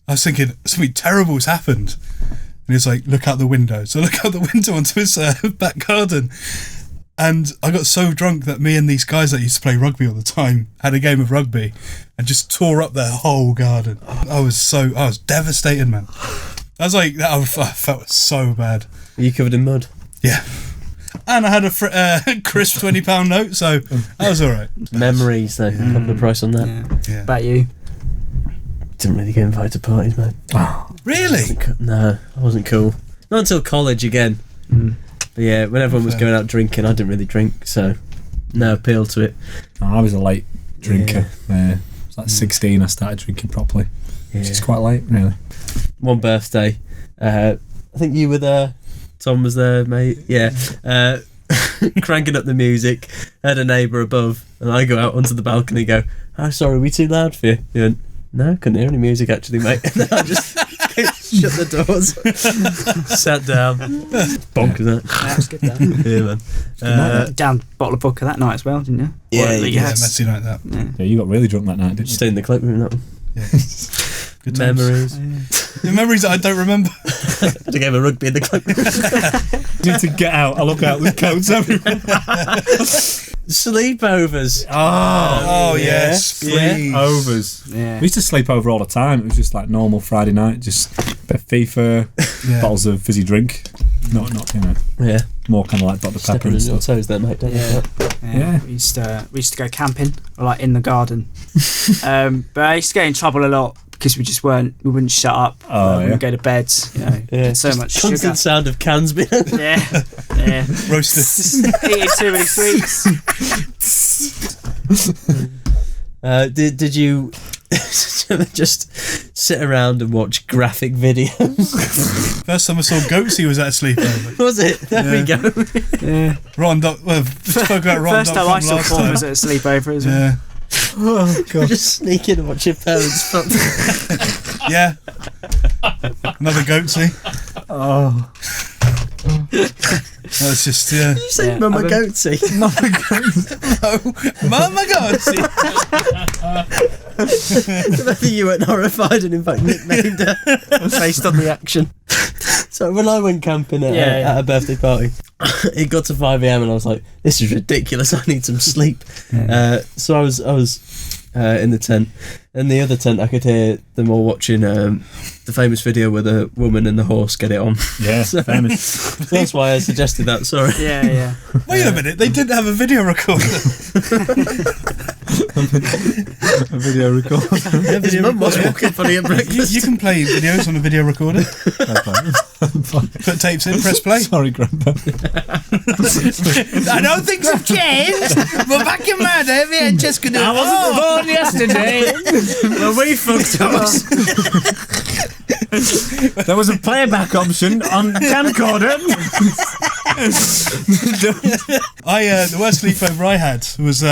I was thinking something terrible has happened. And he's like, look out the window. So I look out the window onto his back garden. And I got so drunk that me and these guys that used to play rugby all the time had a game of rugby and just tore up their whole garden. I was devastated, man. I was like, I felt so bad. Were you covered in mud? Yeah. And I had a crisp £20 note, so that was all right. Memories, though. Couple of price on that. Yeah. About you? Didn't really get invited to parties, man. Really? No, I wasn't cool. Not until college again. But yeah, when everyone was going out drinking, I didn't really drink, so no appeal to it. I was a late drinker. I was like 16, I started drinking properly. Which is quite late, really. One birthday, I think you were there, Tom was there, mate. Yeah. Cranking up the music, had a neighbour above, and I go out onto the balcony and go, oh, sorry, are we too loud for you? He went, no, couldn't hear any music actually, mate. And then I just shut the doors, sat down. Bonkers, that. Yeah, it's good that. Yeah, man. Down bottle of vodka that night as well, didn't you? Yeah, Or, Yeah, messy like that. Yeah, you got really drunk that night, didn't you? Stayed in the cloakroom, that one. Yeah. Good times. Memories. The memories that I don't remember. Had a game of rugby in the cloakroom. You need to get out. I look out with coats everywhere. Sleepovers. Oh, yeah. yes, please. Overs. Yeah. We used to sleep over all the time. It was just like normal Friday night, just a bit of FIFA, Yeah. bottles of fizzy drink. Not you know, Yeah. more kind of like Dr. Pepper Stepping and on your stuff. toes there, mate. Don't Yeah. Yeah. We used to go camping, or like in the garden. But I used to get in trouble a lot because we wouldn't shut up. Oh, We yeah. wouldn't go to bed. You know, Yeah. so Just much constant sugar. sound of cans being. Yeah, yeah. Roasted. Just eating too many sweets. Did you just sit around and watch graphic videos? First time I saw Goatsy was at a sleepover. Was it? There we go. Yeah. We spoke about Ron. First time I saw porn was at a sleepover as well. Yeah. Oh, God. Just sneak in and watch your parents fuck. Yeah. Another Goatsy. Oh. That was just, yeah. You say Yeah, Mama I Goatsy. Mama Goatsy. I think you weren't horrified and in fact nicknamed her based on the action. So when I went camping at a birthday party, it got to 5 a.m. and I was like, this is ridiculous, I need some sleep. So I was in the tent. In the other tent I could hear them all watching the famous video where the woman and the horse get it on. Yeah, So- famous. That's why I suggested that, sorry. Yeah, yeah. Wait a minute, they didn't have a video recorder. A video record. His mum was walking funny at breakfast. You can play videos on a video recorder. Put tapes in, press play. Sorry, Grandpa. I know things have changed, but back in my day, we had just gonna. I wasn't born yesterday. Well, we fucked up. There was a playback option on camcorder. The worst sleepover I had was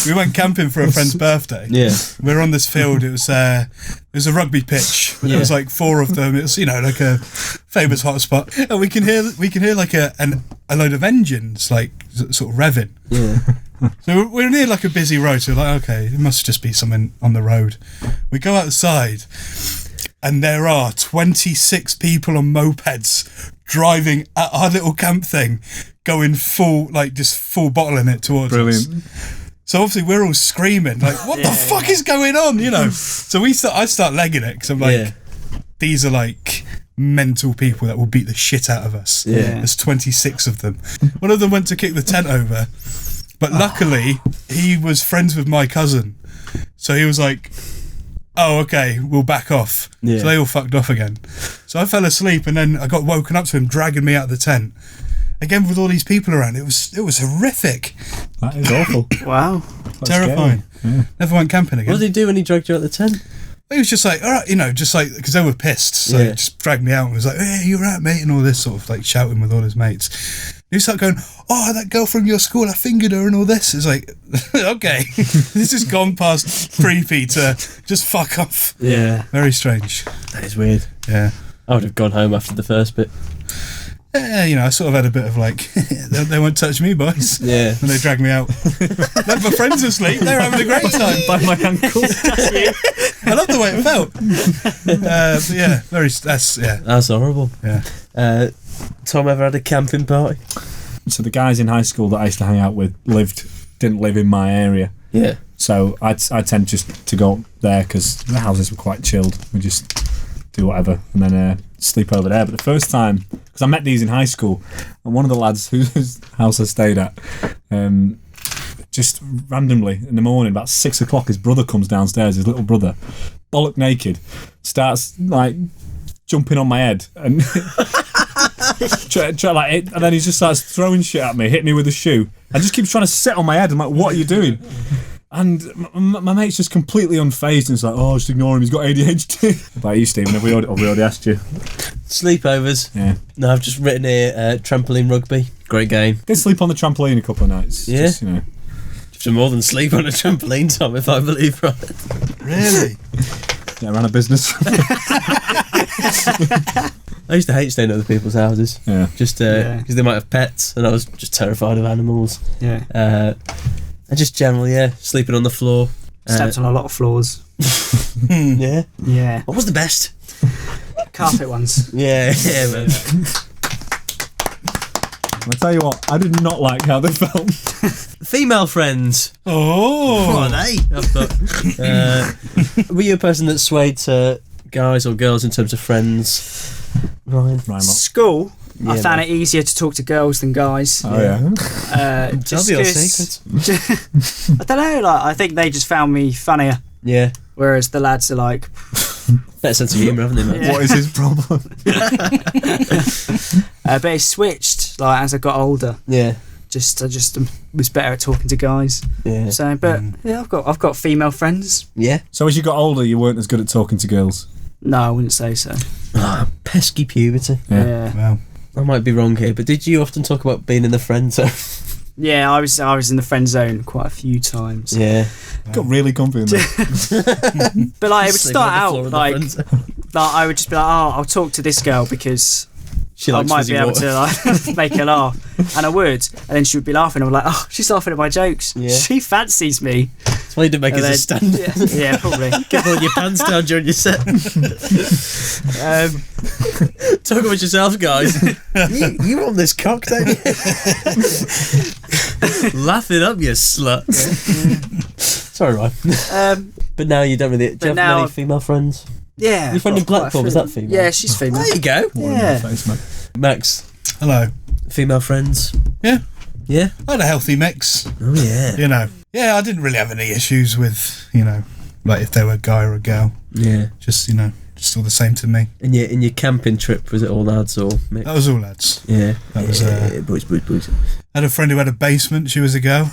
we went camping for a friend's birthday. Yeah. We were on this field. It was a rugby pitch. There was like 4 of them. It was like a famous hotspot, and we can hear like a load of engines like sort of revving. Yeah. So we're near like a busy road. So we're like, okay, it must just be something on the road. We go outside, and there are 26 people on mopeds driving at our little camp thing, going full bottling it towards us. So obviously we're all screaming like, "What the fuck is going on?" So I start legging it because I'm like, these are like mental people that will beat the shit out of us. Yeah. There's 26 of them. One of them went to kick the tent over, but luckily he was friends with my cousin, so he was like, "Oh, okay, we'll back off." Yeah. So they all fucked off again. So I fell asleep, and then I got woken up to him dragging me out of the tent. Again, with all these people around, it was horrific. That is awful. Wow. That's Terrifying. scary. Yeah. Never went camping again. What did he do when he dragged you out the tent? He was just like, all right, just like, because they were pissed. So Yeah. he just dragged me out and was like, "Hey, you're right, mate," and all this sort of like shouting with all his mates. He started going, "Oh, that girl from your school, I fingered her," and all this. It's like, okay, this has gone past creepy to just fuck off. Yeah. Very strange. That is weird. Yeah. I would have gone home after the first bit. Yeah, I sort of had a bit of like, they won't touch me, boys. Yeah. And they dragged me out. Left my friends asleep. They were having a great time. By my ankle. I love the way it felt. But yeah, That's horrible. yeah. Tom ever had a camping party? So the guys in high school that I used to hang out with didn't live in my area. Yeah. So I tend just to go up there because the houses were quite chilled. We just do whatever and then sleep over there. But the first time, because I met these in high school, and one of the lads whose house I stayed at, just randomly in the morning, about 6 o'clock, his brother comes downstairs, his little brother, bollock naked, starts like jumping on my head and and then he just starts throwing shit at me, hitting me with a shoe, and just keeps trying to sit on my head. I'm like, "What are you doing?" And my mate's just completely unfazed and it's like, "Oh, just ignore him, he's got ADHD. What about you, Stephen? Have we already asked you? Sleepovers. Yeah. No, I've just written here trampoline rugby. Great game. Did sleep on the trampoline a couple of nights. Yeah. Just, Some more than sleep on a trampoline, Tom, if I believe right. Really? Yeah, I ran a business. I used to hate staying at other people's houses. Yeah. Just because they might have pets, and I was just terrified of animals. Yeah. And just generally, sleeping on the floor. Stepped on a lot of floors. Yeah. Yeah. What was the best? Carpet ones. Yeah, man. I'll tell you what, I did not like how they felt. Female friends. Oh. What are they? I've got, were you a person that swayed to guys or girls in terms of friends? Ryan? School, I Yeah, found man. it easier to talk to girls than guys. Oh yeah. Tell Just me your 'cause- secrets. I don't know, I think they just found me funnier, Yeah. whereas the lads are like, Better sense of humour, haven't they, man? Yeah. What is his problem? but it switched as I got older. Yeah. I just was better at talking to guys. Yeah. So, but yeah, I've got female friends. Yeah. So as you got older, you weren't as good at talking to girls. No, I wouldn't say so. Pesky puberty. Yeah. Wow. I might be wrong here, but did you often talk about being in the friend zone? Yeah, I was in the friend zone quite a few times. Yeah. Got really comfy in there. But it would Sleep start on the floor out of the friend zone. I would just be like, "Oh, I'll talk to this girl because She I likes might fizzy be able water. to make her laugh," and I would, and then she would be laughing. I'm like, "Oh, she's laughing at my jokes. Yeah. She fancies me." That's why you didn't make And us a stand. yeah, probably. Keep pulling your pants down during your set. Talk about yourself, guys. you want this cock, don't you? Laugh it up, you slut. Sorry, Ryan. But now you don't really. Do you have now- many female friends? Yeah. Your friend in I've got quite a Blackpool, was few. that female? Yeah, she's female. There you go. Yeah. Face, mate. Max, Hello. female friends? Yeah. Yeah? I had a healthy mix. Oh, yeah. Yeah, I didn't really have any issues with, like if they were a guy or a girl. Yeah. Just, just all the same to me. In your camping trip, was it all lads or mixed? That was all lads. Yeah. That was, boys. I had a friend who had a basement. She was a girl.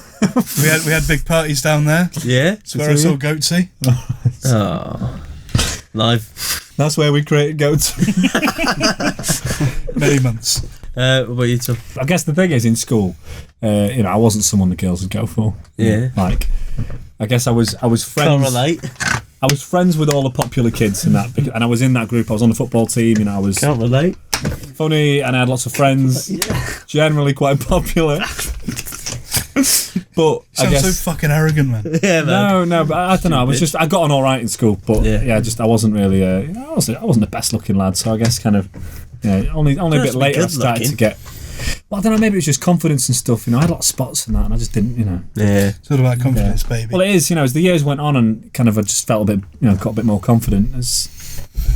we had big parties down there. Yeah? It's where I saw Goatsy. Oh. Live. That's where we created Go To. Many months. What about you, Tom? I guess the thing is, in school, I wasn't someone the girls would go for. Yeah. Like, I guess I was friends. Can't relate. I was friends with all the popular kids in that, and I was in that group. I was on the football team. I was Can't relate. funny, and I had lots of friends. Generally quite popular. But I Sounds guess so fucking arrogant, man. Yeah, man. no, but I don't know. I got on all right in school, but Yeah. I wasn't really. I wasn't the best looking lad. So I guess kind of, only a bit be later I good started looking. to get. Well, I don't know. Maybe it was just confidence and stuff. I had a lot of spots and that, and I just didn't. Yeah. It's all about confidence, baby. Well, it is. As the years went on, and kind of I just felt a bit, got a bit more confident. As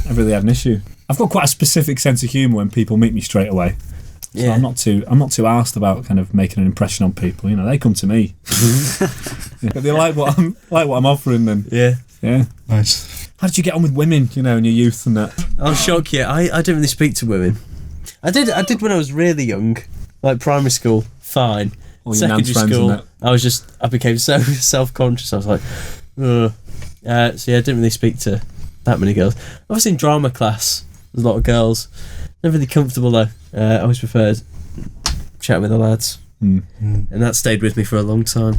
I really had an issue. I've got quite a specific sense of humour when people meet me straight away. So Yeah. I'm not too arsed about kind of making an impression on people. They come to me. If they like what I'm offering, then Yeah. Nice. How did you get on with women, in your youth and that? I'll shock you. I didn't really speak to women. I did when I was really young, like primary school. Fine. All your nan's friends school, and I became so self-conscious. I was like, ugh. So yeah, I didn't really speak to that many girls. Obviously in drama class, there's a lot of girls. Never really comfortable though. I always preferred chatting with the lads, and that stayed with me for a long time.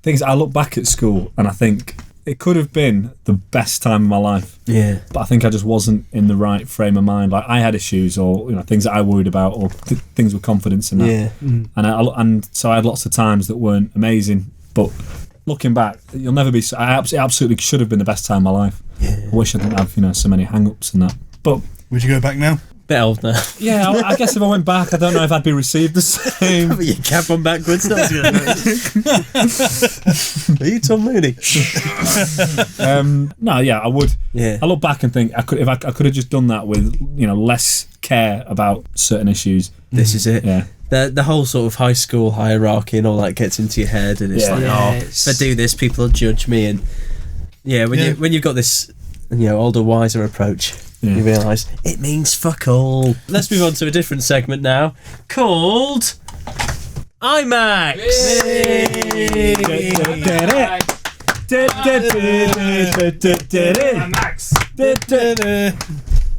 Things I look back at school and I think it could have been the best time of my life. Yeah. But I think I just wasn't in the right frame of mind. Like I had issues, or things that I worried about, or things with confidence and that. Yeah. And so I had lots of times that weren't amazing. But looking back, you'll never be. It absolutely should have been the best time of my life. Yeah. I wish I didn't have so many hang-ups and that. But Would you go back now? Bit old now. yeah, I guess if I went back, I don't know if I'd be received the same. Put your cap on backwards. No one's gonna notice. Are you Tom Mooney? No, yeah, I would. Yeah. I look back and think I could have just done that with less care about certain issues. This is it. Yeah. The whole sort of high school hierarchy and all that gets into your head, and it's Yeah. like, Yeah, if I do this, people will judge me, and when you've got this, older, wiser approach, you realise it means fuck all. Let's move on to a different segment now, called IMAX.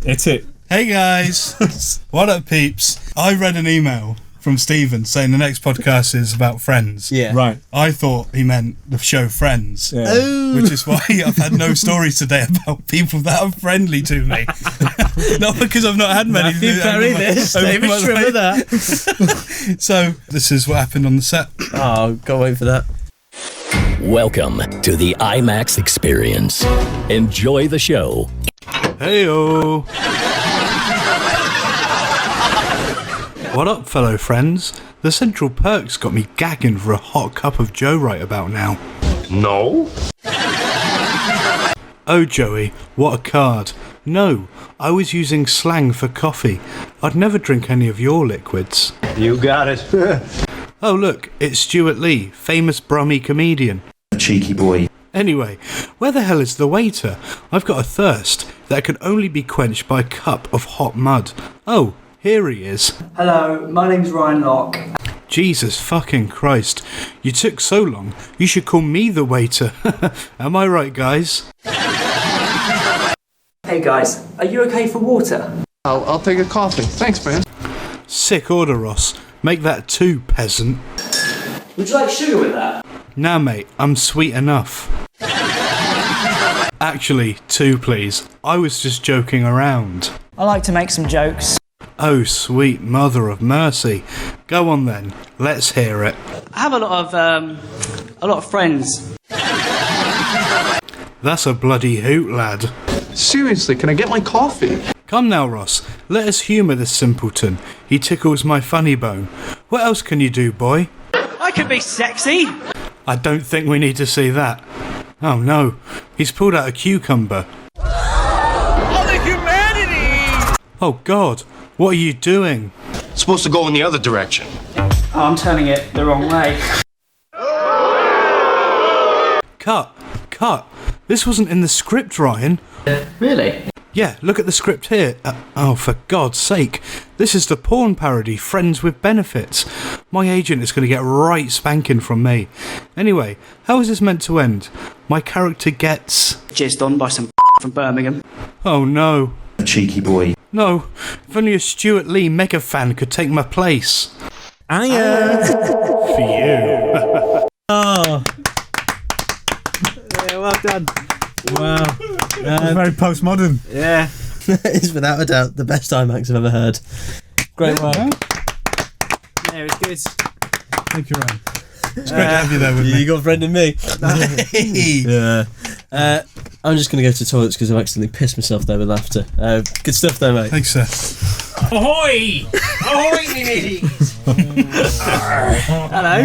It's it. Hey guys, what up, peeps? I read an email from Stephen saying the next podcast is about Friends. Yeah. Right. I thought he meant the show Friends, Yeah. which is why I've had no stories today about people that are friendly to me. Not because I've not had many. Matthew Perry this, David Schwimmer that. So this is what happened on the set. Oh, gotta wait for that. Welcome to the IMAX experience. Enjoy the show. Heyo. What up, fellow friends? The Central Perks got me gagging for a hot cup of Joe right about now. No? Oh, Joey, what a card. No, I was using slang for coffee. I'd never drink any of your liquids. You got it. Oh, look, it's Stuart Lee, famous Brummy comedian. Cheeky boy. Anyway, where the hell is the waiter? I've got a thirst that can only be quenched by a cup of hot mud. Oh, here he is. Hello, my name's Ryan Locke. Jesus fucking Christ. You took so long, you should call me the waiter. Am I right, guys? Hey guys, are you okay for water? I'll take a coffee. Thanks, man. Sick order, Ross. Make that 2, peasant. Would you like sugar with that? Nah, mate, I'm sweet enough. Actually, 2, please. I was just joking around. I like to make some jokes. Oh, sweet mother of mercy. Go on then, let's hear it. I have a lot of friends. That's a bloody hoot, lad. Seriously, can I get my coffee? Come now, Ross, let us humour this simpleton. He tickles my funny bone. What else can you do, boy? I could be sexy. I don't think we need to see that. Oh no, he's pulled out a cucumber. All the humanity. Oh God, what are you doing? It's supposed to go in the other direction. Oh, I'm turning it the wrong way. Cut. This wasn't in the script, Ryan. Really? Yeah, look at the script here. Oh, for God's sake. This is the porn parody, Friends with Benefits. My agent is going to get right spanking from me. Anyway, how is this meant to end? My character gets... Jizzed on by some from Birmingham. Oh no. Cheeky boy. No. If only a Stuart Lee mega fan could take my place. For you. Oh, Yeah, well done. wow. Very postmodern. Yeah. That is without a doubt the best IMAX I've ever heard. Great work. Yeah, it's good. Thank you, Ryan. It's great to have you there with me. You got a friend in me. Yeah. I'm just going to go to the toilets because I've accidentally pissed myself there with laughter. Good stuff there, mate. Thanks, sir. Ahoy! Ahoy, me mateys! Hello.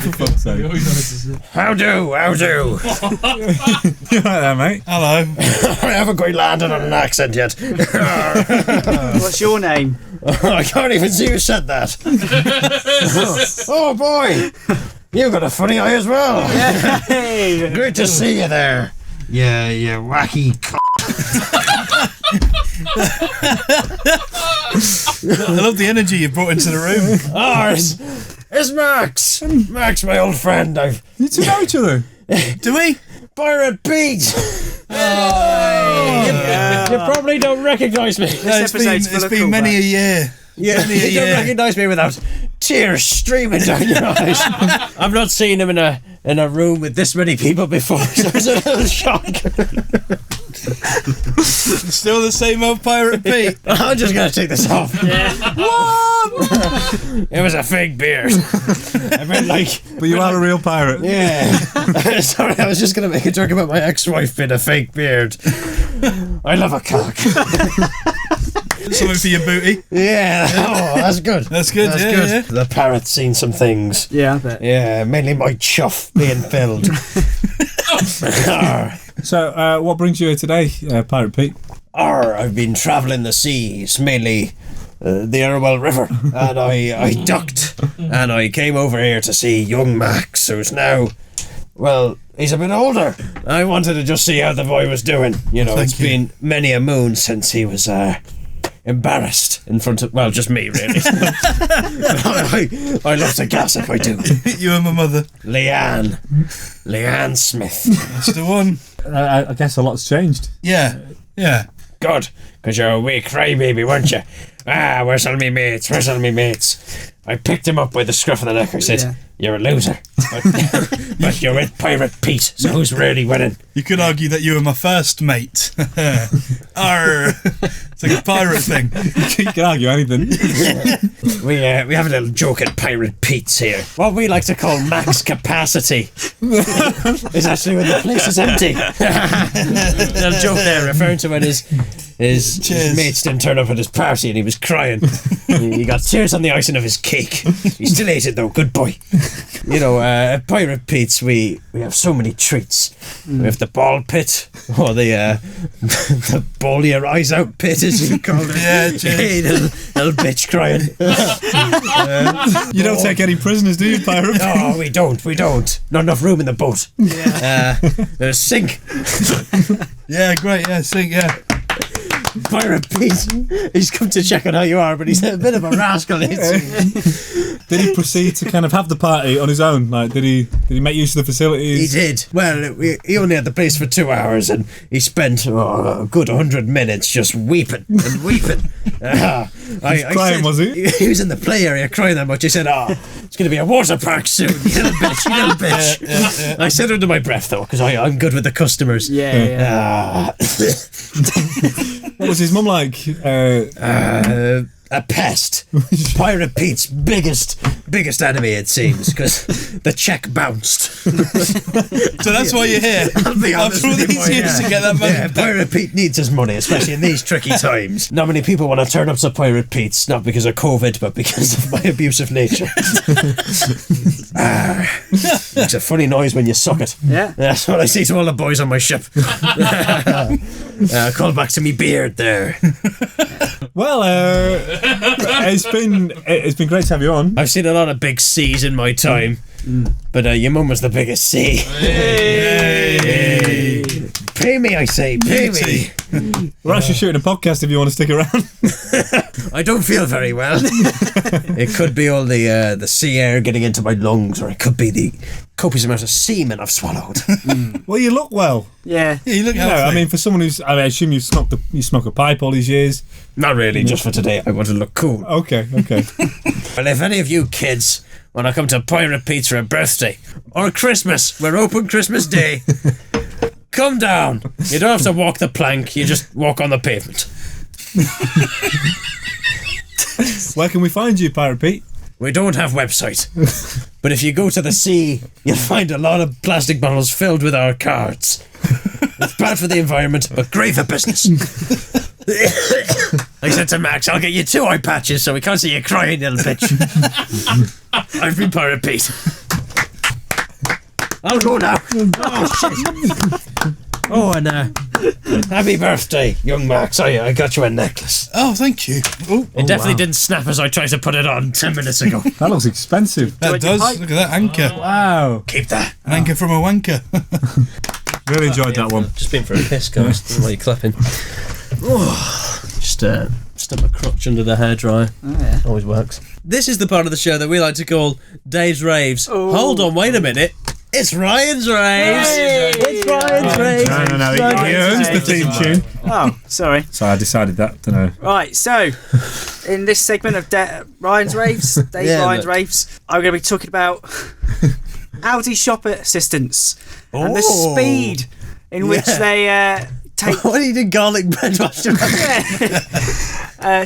For fuck's sake. How do? You right there, mate? Hello. I haven't quite landed on an accent yet. What's your name? I can't even see who said that. Oh boy! You got a funny eye as well. Hey. Great to see you there. Yeah, you wacky I love the energy you brought into the room. Oh, it's Max. Max, my old friend. You two know each other? Do we? Pirate Pete. You probably don't recognise me. It's been many a year. Yeah, Many a you don't year. recognise me without tears streaming down your eyes. I've not seen him in a room with this many people before, so it's a little shock. Still the same old Pirate Pete. I'm just gonna take this off. It was a fake beard. I mean, like, But you are a real pirate. yeah. Sorry, I was just gonna make a joke about my ex-wife being a fake beard. I love a cock. Something for your booty. Yeah. Oh, that's good. That's good, yeah. The parrot's seen some things. Yeah, I bet. Yeah, mainly my chuff being filled. So, what brings you here today, Pirate Pete? I've been travelling the seas, mainly the Irwell River, and I ducked, and I came over here to see young Max, who's now, well, he's a bit older. I wanted to just see how the boy was doing. You know, Thank it's you. been many a moon since he was embarrassed in front of, well, just me, really. I love to gossip, I do. You and my mother. Leanne Smith. That's the one. I guess a lot's changed. Yeah. Good, because you're a wee crybaby, weren't you? Where's all me mates? Where's all me mates? I picked him up by the scruff of the neck. I said, Yeah. you're a loser. But you're with Pirate Pete, so who's really winning? You could argue that you were my first mate. Arr. It's like a pirate thing. You can argue anything. We have a little joke at Pirate Pete's here. What we like to call max capacity is actually when the place is empty. Little joke there, referring to when his mates didn't turn up at his party and he was crying. He got tears on the icing of his cake. He still ate it though, good boy. You know, at Pirate Pete's we have so many treats. We have the ball pit, or the ball your eyes out pit, as you call it. Yeah, cheers. Hey, little bitch crying. You don't take any prisoners, do you, Pirate Pete? No, we don't. Not enough room in the boat. Yeah. Sink. Yeah, great. Yeah, sing. Yeah. Pirate Pete. He's come to check on how you are, but he's a bit of a rascal. Did he proceed to kind of have the party on his own? Like, did he make use of the He facilities? did. Well, he only had the place for 2 hours, and he spent a good 100 minutes just weeping and weeping. Crying, was he? He was in the play area crying that much. He said, it's going to be a water park soon, you little bitch, you little bitch. Yeah. I said under my breath, though, because I'm good with the customers. Yeah. Ah. What was his mum like? A pest. Pirate Pete's biggest enemy, it seems, because the check bounced. So that's why you're here. I'll be honest After all with you, these boy, years to get that money. Yeah, Pirate Pete needs his money, especially in these tricky times. Not many people want to turn up to Pirate Pete's, not because of COVID, but because of my abusive nature. Makes a funny noise when you suck it. Yeah. That's what I say to all the boys on my ship. Call back to me beard there. Well, it's been great to have you on. I've seen a lot of big C's in my time, but your mum was the biggest C. Hey. Pay me, I say, pay me. We're actually shooting a podcast if you want to stick around. I don't feel very well. It could be all the sea air getting into my lungs, or it could be the copious amount of semen I've swallowed. Well, you look well. Yeah. Yeah, you look You healthy. know, I mean, for someone who's, I assume you smoke a pipe all these years. Not really, just for today. I want to look cool. Okay. Well, if any of you kids want to come to Pirate Pete's for a birthday or Christmas, we're open Christmas Day. Come down. You don't have to walk the plank. You just walk on the pavement. Where can we find you, Pirate Pete? We don't have website. But if you go to the sea, you'll find a lot of plastic bottles filled with our cards. It's bad for the environment, but great for business. I said to Max, I'll get you 2 eye patches so we can't see you crying, little bitch. I've been Pirate Pete. I'll go now. Oh, shit. Oh, and happy birthday, young Max. I got you a necklace. Oh, thank you. Oh, It definitely didn't snap as I tried to put it on 10 minutes ago. That looks expensive. that does. Look at that anchor. Wow. Keep that. An anchor from a wanker. Really enjoyed that one. Just been for a piss, guys. While you're clapping. Just stuck my crotch under the hairdryer. Oh, yeah. Always works. This is the part of the show that we like to call Dave's Raves. Hold on, wait a minute. It's Ryan's Raves. It's Ryan's Raves. No, he owns the theme tune. Oh, sorry. So I decided that, don't know. Right, so in this segment of Ryan's Raves, Ryan's look. Raves, I'm going to be talking about Aldi shopper assistants and the speed in which they take. What are you doing, garlic bread mashed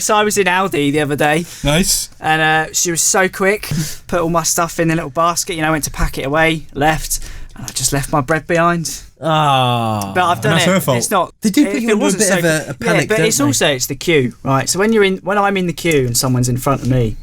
So I was in Aldi the other day, Nice. and she was so quick. Put all my stuff in a little basket, went to pack it away, left, and I just left my bread behind. Ah. But I've done that's it. her fault. It's not. They do put if you it under a wasn't bit so, of a panic, yeah, but don't it's they? also the queue, right? So when I'm in the queue and someone's in front of me,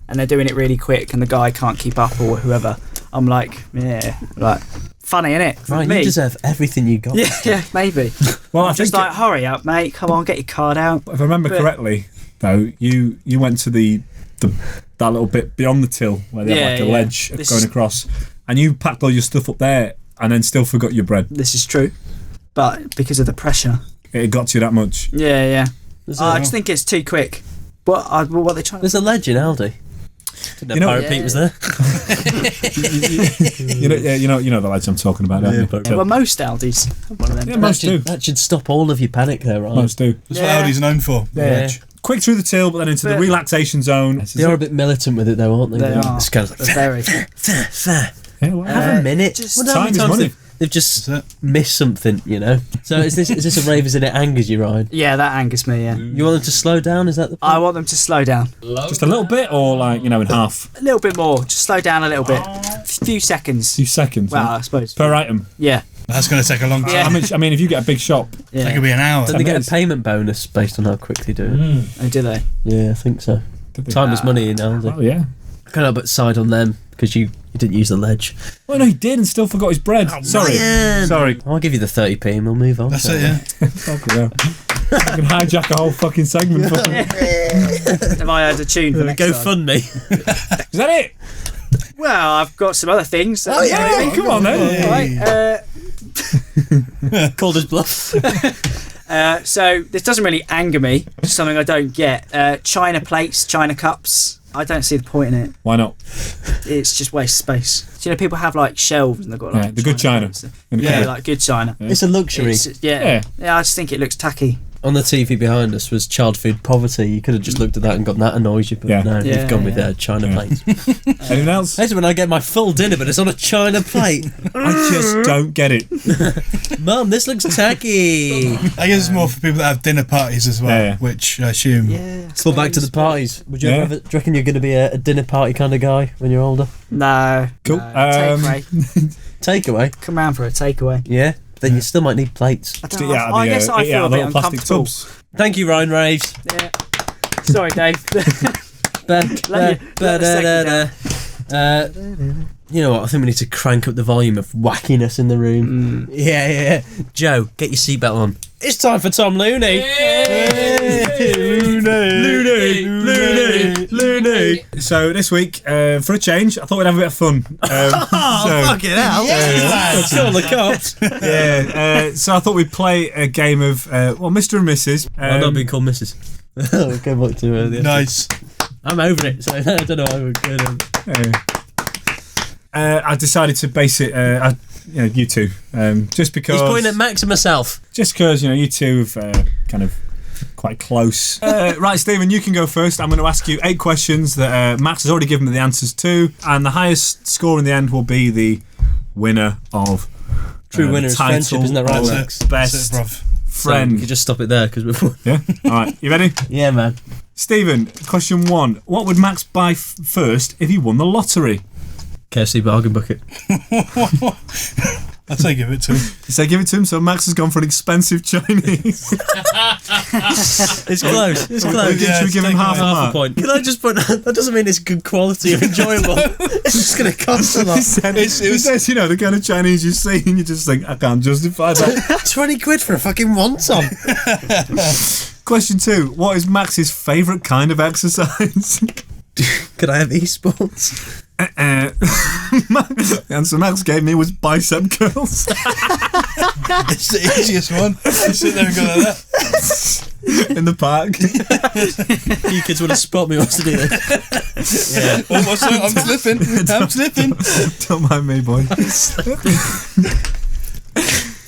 and they're doing it really quick, and the guy can't keep up or whoever, I'm like, funny, innit? Ryan, Me. you deserve everything you got. Yeah, maybe. Well, I Just think like, hurry up, mate. Come on, get your card out. if I remember but- correctly, though, you went to that little bit beyond the till where they have like a Yeah. ledge This going is- across, and you packed all your stuff up there and then still forgot your bread. This is true, but because of the pressure. It got to you that much. Yeah. There's I just think it's too quick. What are they trying to? a ledge in Aldi. Didn't know Pirate Pete was there. You know the lads I'm talking about, don't you? Well, most Aldis have one of them. Yeah, most do. That should stop all of your panic there, Ryan. Most do. That's what Aldi's known for. Yeah. Quick through the till, but then into the But- relaxation zone. They are a bit militant with it though, aren't they? They are. It's kind of like, They're very. fair. Yeah, well, Have a minute. just- Wonder how many Time is times money. they've just That's missed something, So is this a rave as in it angers you, Ryan? Yeah, that angers me. Yeah, You want them to slow down? Is that the point? I want them to slow down just a little bit, or like in half, a little bit more. Just slow down a little bit. Few seconds. 2 seconds. Well, huh? I suppose. Per item. Yeah. That's going to take a long time. Yeah. How much? I mean, if you get a big shop, Yeah. That could be an hour. Don't they get minutes. a payment bonus based on how quick they do it? Oh, do they? Yeah, I think so. Time is money in Aldi. oh yeah. I can't help but side on them because you didn't use the ledge. Well, no, he did and still forgot his bread. Sorry. Ryan! Sorry. I'll give you the 30p and we'll move on. That's shall it, we? yeah. Fuck yeah. I can hijack a whole fucking segment. For Have I heard a tune for next Go time? fund me. Is that it? Well, I've got some other things. Oh, yeah. Oh, come on then. Right. Called his bluff. So this doesn't really anger me. Just something I don't get. China plates, China cups. I don't see the point in it. Why not? It's just waste space. Do you know people have like shelves and they've got like Yeah, the good China. plates? In the Yeah, cupboard. like good China. It's a luxury. Yeah. I just think it looks tacky. On the TV behind us was child food poverty. You could have just looked at that and gone, that annoys you, but Yeah. no, Yeah, you've gone with yeah. China Yeah. plates. Anything else? That's when I get my full dinner, but it's on a China plate. I just don't get it. Mum, this looks tacky. I guess it's more for people that have dinner parties as well, Yeah. which I assume. Yeah. Go back to the parties. Would you Yeah. ever have do you reckon you're going to be a dinner party kind of guy when you're older? No. Cool. No. Takeaway. Takeaway? Come round for a takeaway. Yeah. Then you still might need plates. I don't Eat know. out of I the, guess I eat feel out a of bit little plastic uncomfortable. tubs. Thank you, Ryan Raves. Yeah. Sorry, Dave. You know what? I think we need to crank up the volume of wackiness in the room. Yeah. Joe, get your seatbelt on. It's time for Tom Looney. Loony. So this week, for a change, I thought we'd have a bit of fun. Fucking hell. Call the cops. So I thought we'd play a game of, Mr. and Mrs. I'm not being called Mrs. Go back to the Nice. I'm over it, so I don't know why we're good. I decided to base it, you two, just because. He's pointing at Max and myself. Just because, you two have kind of quite close. Right, Stephen, you can go first. I'm going to ask you 8 questions that Max has already given me the answers to, and the highest score in the end will be the winner of. True winner is friendship, isn't that right, Max? Best friend. So you can just stop it there because we've won. Yeah? Alright, you ready? Yeah, man. Stephen, question 1. What would Max buy first if he won the lottery? KFC bargain bucket. I'd say give it to him. You say give it to him, so Max has gone for an expensive Chinese. It's close. It's close. Should we give him half a point? Can I just put that doesn't mean it's good quality or enjoyable. It's just going to cost a lot. He says, the kind of Chinese you see and you just think, I can't justify that. 20 quid for a fucking wonton. Question 2. What is Max's favourite kind of exercise? Could I have esports? The answer Max gave me was bicep curls. It's the easiest one. You sit there and go like that. In the park. You kids would have spot me what's to do there. Yeah. Oh, what's that? I'm slipping. Don't mind me, boy.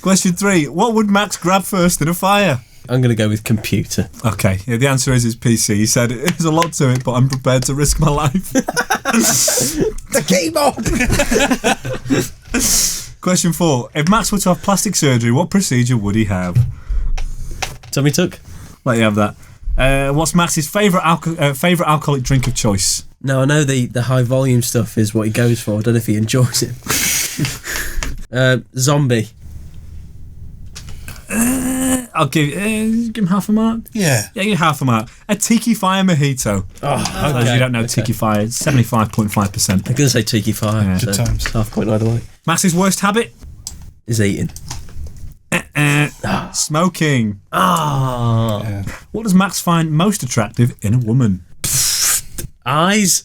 Question 3. What would Max grab first in a fire? I'm going to go with computer. Okay, yeah, the answer is his PC. He said there's a lot to it, but I'm prepared to risk my life. The keyboard! Question 4. If Max were to have plastic surgery, what procedure would he have? Tummy tuck? Let you have that. What's Max's favourite alcoholic drink of choice? No, I know the high volume stuff is what he goes for. I don't know if he enjoys it. Zombie. I'll give him half a mark. Yeah. Yeah, give him half a mark. A tiki fire mojito. Oh, As you don't know, tiki fire is 75.5%. I'm going to say tiki fire. Yeah. So Good times. half point either way. Max's worst habit? Is eating. Smoking. Yeah. What does Max find most attractive in a woman? Eyes.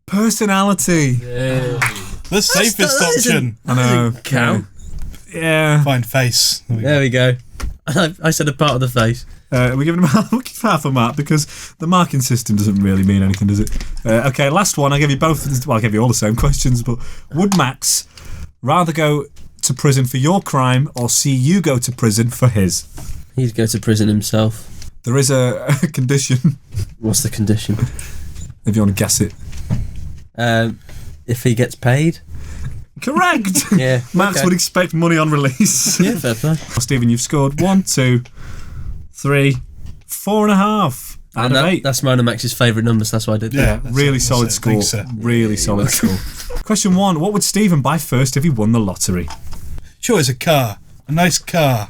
Personality. The safest option. I know. Count. Yeah. Fine face. There we go. I said a part of the face. We're giving him half a mark because the marking system doesn't really mean anything, does it? Okay, last one. I gave you both. Well, I gave you all the same questions. But would Max rather go to prison for your crime or see you go to prison for his? He'd go to prison himself. There is a condition. What's the condition? If you want to guess it. If he gets paid. Correct. Yeah. Max okay. would expect money on release. Yeah, fair play. Stephen, you've scored 1, 2, 3, 4.5 out of 8. That's one of Max's favourite numbers. That's why I did that. Yeah, really solid score. Really solid score. Question 1. What would Stephen buy first if he won the lottery? Sure, it's a car. A nice car.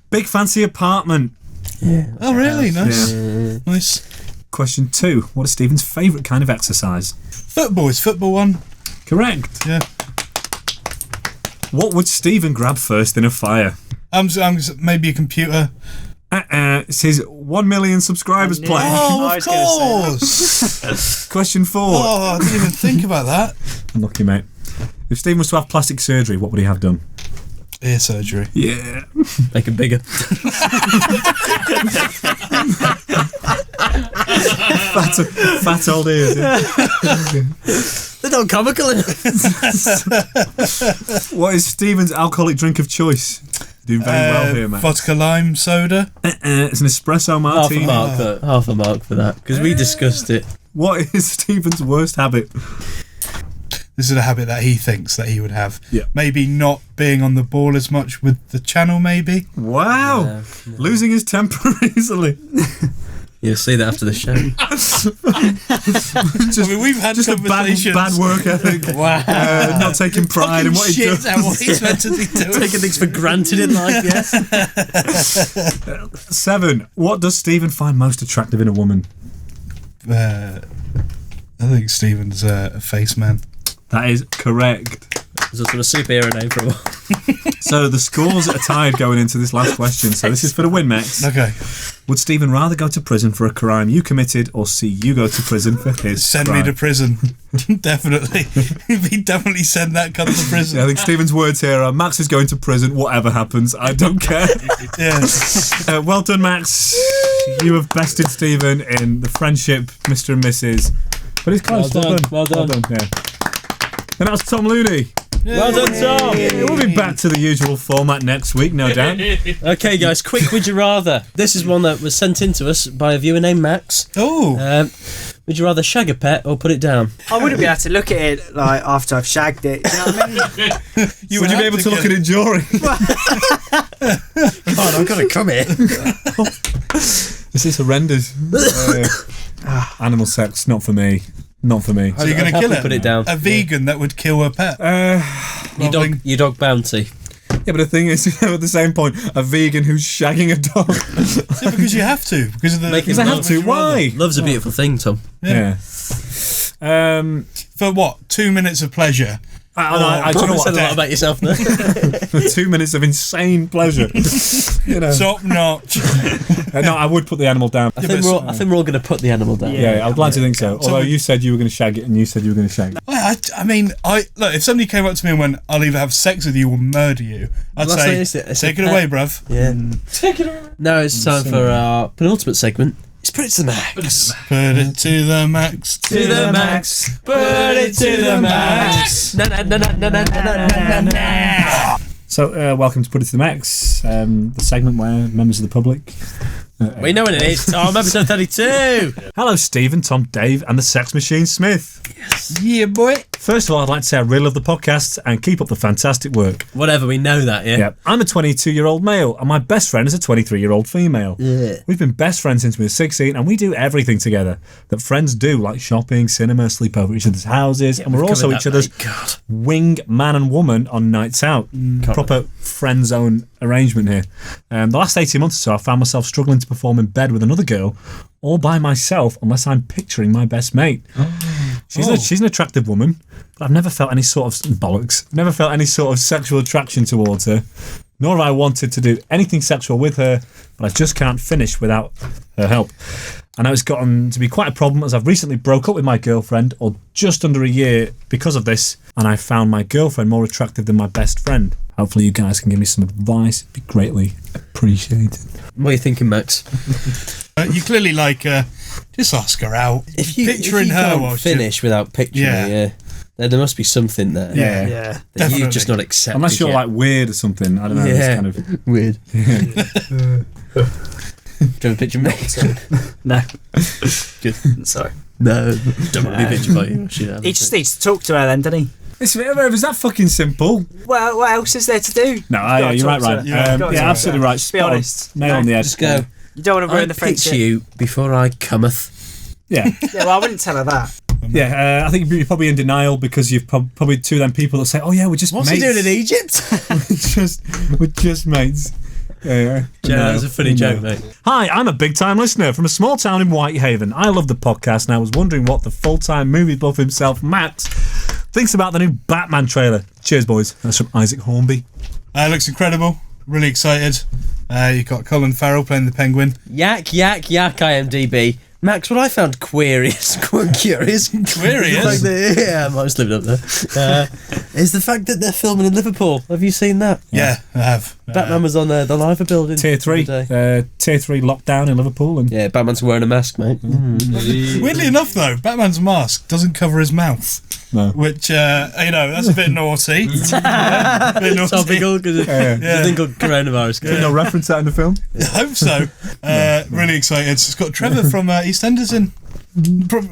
Big fancy apartment. Yeah. Oh, really? Nice. Yeah. Nice. Question 2. What is Stephen's favourite kind of exercise? Football. It's football one. Correct. Yeah. What would Stephen grab first in a fire? Maybe a computer. It's his 1 million subscribers plan. Oh, I of was course. Question 4. Oh, I didn't even think about that. Unlucky, mate. If Stephen was to have plastic surgery, what would he have done? Ear surgery. Yeah. Make it bigger. Fat old ears. Yeah. They're not comical enough. What is Stephen's alcoholic drink of choice? Doing very well here, mate. Vodka lime soda. It's an espresso martini. Half a mark for that because we discussed it. What is Stephen's worst habit? This is a habit that he thinks that he would have. Yeah. Maybe not being on the ball as much with the channel, maybe. Wow. Yeah. Losing his temper easily. You'll see that after the show. Just, I mean, we've had just a conversations. bad work ethic. Wow. Not taking pride in what he does. At what he's meant to be doing. Taking things for granted in life, yes. 7. What does Stephen find most attractive in a woman? I think Stephen's a face man. That is correct. There's also a superhero name for a while. So the scores are tied going into this last question. So this is for the win, Max. Okay. Would Stephen rather go to prison for a crime you committed or see you go to prison for his Send crime? me to prison. Definitely. He'd definitely send that cunt to prison. Yeah, I think Stephen's words here are, Max is going to prison, whatever happens, I don't care. Yeah. Well done, Max. You have bested Stephen in the friendship, Mr. and Mrs. But it's close. Well done. Yeah. And that was Tom Looney. Well done, Tom. Yeah, we'll be back to the usual format next week, no doubt. Okay, guys, quick would you rather? This is one that was sent in to us by a viewer named Max. Oh. Would you rather shag a pet or put it down? I wouldn't be able to look at it like after I've shagged it. Do you know what I mean? Would you be able to look at it during? God, I've got to come here. This is horrendous. Animal sex, not for me. Not for me. So you're going to kill it? Put it down. A vegan that would kill a pet? Your dog bounty. Yeah, but the thing is, at the same point, a vegan who's shagging a dog. Yeah, because you have to. Because of the. Make it Because I have to. Why? Love's a beautiful thing, Tom. Yeah. For what? 2 minutes of pleasure? I don't know You said what. a lot about yourself there. 2 minutes of insane pleasure. You know. Top notch. No, I would put the animal down. I think we're all going to put the animal down. Yeah, I'd like to think so. Although you said you were going to shag it, and you said you were going to shag it. I mean, look. If somebody came up to me and went, "I'll either have sex with you or murder you," I'd Well, say, it's a "Take it pet. away, bruv." Yeah. Take it away. Now it's time for our penultimate segment. It's Put It to the Max. Put it to the max. To the max. Put it to the max. Na na na na na na na na na. So, welcome to Put It to the Max, the segment where members of the public. We know what it is, Tom. Episode 32. Hello, Stephen, Tom, Dave, and the Sex Machine Smith. Yeah, boy. First of all, I'd like to say I really love the podcast and keep up the fantastic work. Whatever, we know that, yeah? Yeah, I'm a 22-year-old male, and my best friend is a 23-year-old female. Yeah. We've been best friends since we were 16, and we do everything together that friends do, like shopping, cinema, sleep over at each other's houses, and we're we've also covered each that, other's mate. God. wing man and woman on nights out. Proper friend zone arrangement here. The last 18 months or so, I found myself struggling to perform in bed with another girl, all by myself, unless I'm picturing my best mate. She's an attractive woman, but I've never felt any sort of never felt any sort of sexual attraction towards her, nor have I wanted to do anything sexual with her, but I just can't finish without her help. I know it's gotten to be quite a problem, as I've recently broke up with my girlfriend, or just under a year because of this, and I found my girlfriend more attractive than my best friend. Hopefully you guys can give me some advice. It'd be greatly appreciated. What are you thinking, Max? You clearly like just ask her out. If you picturing her can't while finish without picturing her, yeah, then there must be something there. Yeah. Yeah. That you've just not accepted. Unless you're yet. like weird or something. I don't know. Yeah. It's kind of Weird. Do you have a picture of me? No. Good. Sorry. No. Don't want to be pictured by you. He just needs to talk to her then, doesn't he? is that fucking simple? Well, what else is there to do? No, Gotta you're right, talk to Ryan. her. Yeah, Gotta talk to Absolutely her. right. Be Spot on. honest. Nail on the head. Just go. You don't want to ruin I the picture friendship. you before I cometh. Yeah. Yeah, well, I wouldn't tell her that. Yeah, I think you're probably in denial because you've probably two of them people that say, "Oh yeah, we're just What's mates." he doing in Egypt? we're just mates. Yeah. Joe, that was a funny joke, mate. Hi, I'm a big-time listener from a small town in Whitehaven. I love the podcast, and I was wondering what the full-time movie buff himself, Max, thinks about the new Batman trailer. Cheers, boys. That's from Isaac Hornby. Looks incredible. Really excited. You've got Colin Farrell playing the Penguin. Yak, IMDb. Max, what I found curious, Queerious? yeah, I might just leave it up there, is the fact that they're filming in Liverpool. Have you seen that? Yeah, I have. Batman was on the Liver building. Tier 3 lockdown in Liverpool. And Yeah, Batman's wearing a mask, mate. Weirdly enough, though, Batman's mask doesn't cover his mouth. No. Which, that's a bit naughty. A bit naughty. Topical, because there's a thing called coronavirus. no reference that in the film. I hope so. Really excited. It's got Trevor from EastEnders in.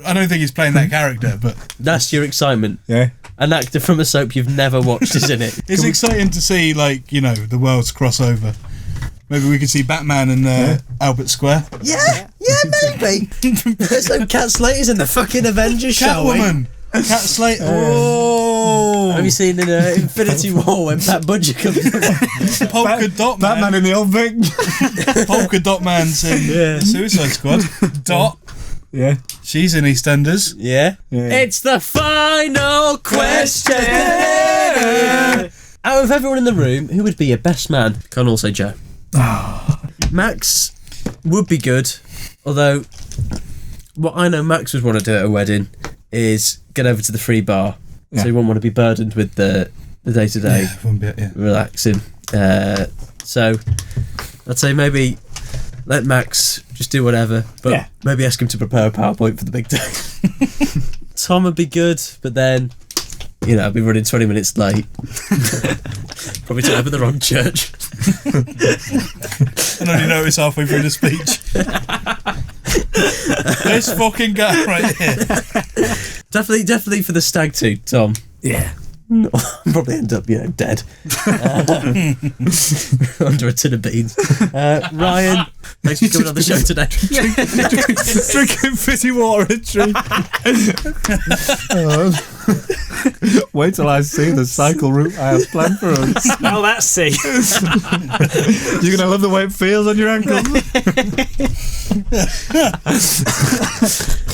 I don't think he's playing that character, but That's your excitement. Yeah. An actor from a soap you've never watched is in it. it's exciting to see, the worlds cross over. Maybe we could see Batman and Albert Square. Yeah, maybe. So Cat Slater's in the fucking Avengers show. Catwoman. Cat Slater. Oh. Have you seen in Infinity War when Pat Budger comes in? Polka Dot Man. Batman in the old Vic. Polka Dot Man's in Suicide Squad. Dot. Yeah. She's in EastEnders. Yeah. It's the final question. Out of everyone in the room, who would be your best man? Can't all say Joe. Max would be good, although what I know Max would want to do at a wedding is get over to the free bar. Yeah. So he wouldn't want to be burdened with the day-to-day relaxing. So I'd say maybe let Max just do whatever, but maybe ask him to prepare a PowerPoint for the big day. Tom would be good, but then, you know, I'd be running 20 minutes late. Probably turn up at the wrong church. And only notice halfway through the speech. This fucking guy right here. Definitely for the stag do, Tom. Yeah. I'll probably end up, dead. Under a tin of beans. Ryan, thanks for coming on the show today. Drinking fizzy water at a tree. Wait till I see the cycle route I have planned for us. Smell that sea. You're going to love the way it feels on your ankles.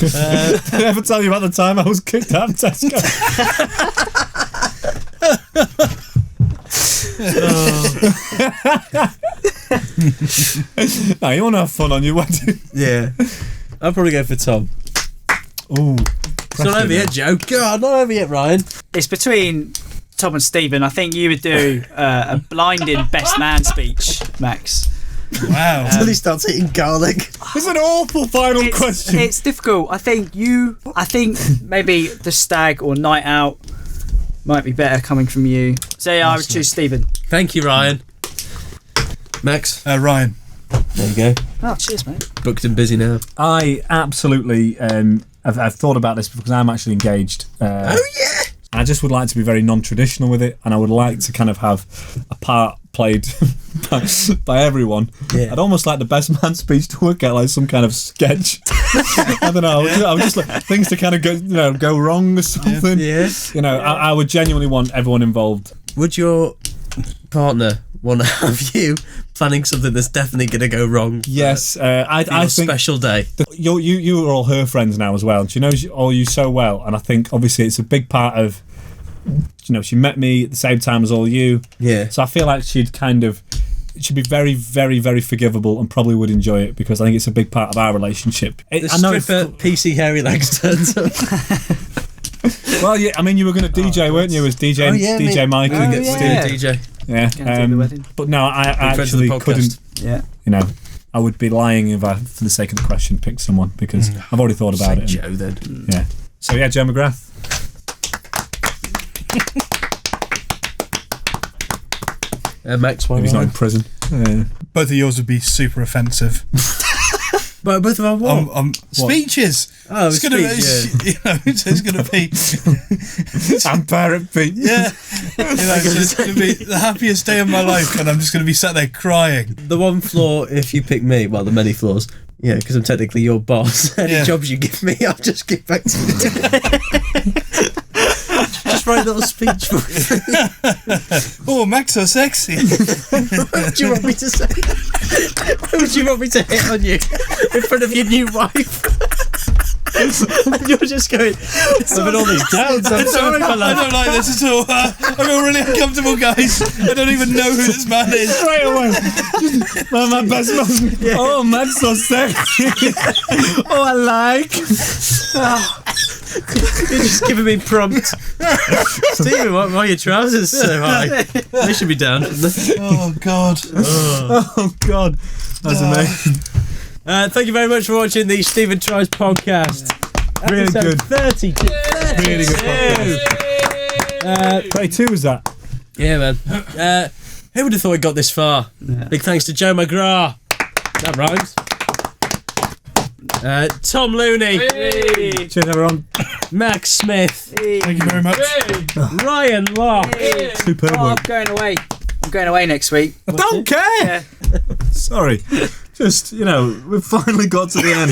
Did I ever tell you about the time I was kicked out of Tesco? Now you want to have fun on your wedding? Yeah, I'll probably go for Tom. Ooh, it's not over yet, Joe. God, not over yet, Ryan. It's between Tom and Stephen. I think you would do a blinding best man speech, Max. Wow. Until he starts eating garlic. It's an awful final question. It's difficult. I think maybe the stag or night out might be better coming from you. So yeah, I would choose Stephen. Thank you, Ryan. Max? Ryan. There you go. Oh, cheers, mate. Booked and busy now. I absolutely, I've thought about this because I'm actually engaged. Oh, yeah! I just would like to be very non-traditional with it, and I would like to kind of have a part played by everyone. Yeah. I'd almost like the best man speech to work out like some kind of sketch. I don't know. I would just like things to kind of go wrong or something. Yeah. I would genuinely want everyone involved. Would your partner want to have you planning something that's definitely going to go wrong? Yes, I think special day. You are all her friends now as well. She knows all you so well, and I think obviously it's a big part of. She met me at the same time as all you. Yeah. So I feel like she'd be very, very, very forgivable and probably would enjoy it because I think it's a big part of our relationship. The stripper PC Hairy Legs turns up. Well, yeah, I mean, you were going to DJ, weren't you? As DJ, DJ Mike. DJ. Yeah. But no, I actually couldn't. Yeah. I would be lying if I, for the sake of the question, picked someone because I've already thought about it. Joe, then. Yeah. So yeah, Joe McGrath. Max, why He's not in prison. Both of yours would be super offensive. But both of our what? Speeches. Oh, it's going to be. It's going to be. I'm Parrot Pete. Yeah. It's going to be the happiest day of my life, and I'm just going to be sat there crying. The one flaw, if you pick me, well, the many flaws. Yeah, because I'm technically your boss. Any jobs you give me, I'll just give back to you. Just write a little speech for me. Oh, Max so sexy. What would you want me to say? What would you want me to hit on you in front of your new wife? You're just going, living all these downs. I'm sorry, my love. I don't like this at all. I feel really uncomfortable, guys. I don't even know who this man is. Straight away. My best man. Yeah. Oh, man's so sexy. Oh, I like. You're just giving me prompt. Stephen, why are your trousers so high? They should be down. Oh, God. Oh, God. That's amazing. Thank you very much for watching the Stephen Tries podcast. Really Episode good. 32. Really good podcast. 32 was that? Yeah, man. Who would have thought it got this far? Yeah. Big thanks to Joe McGrath. That rhymes. Tom Looney. Hey. Cheers, everyone. Max Smith. Hey. Thank you very much. Hey. Ryan Locke. Hey. Superb I'm work. going away. I'm going away next week. I don't care. Yeah. Sorry. Just, we've finally got to the end.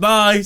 Bye.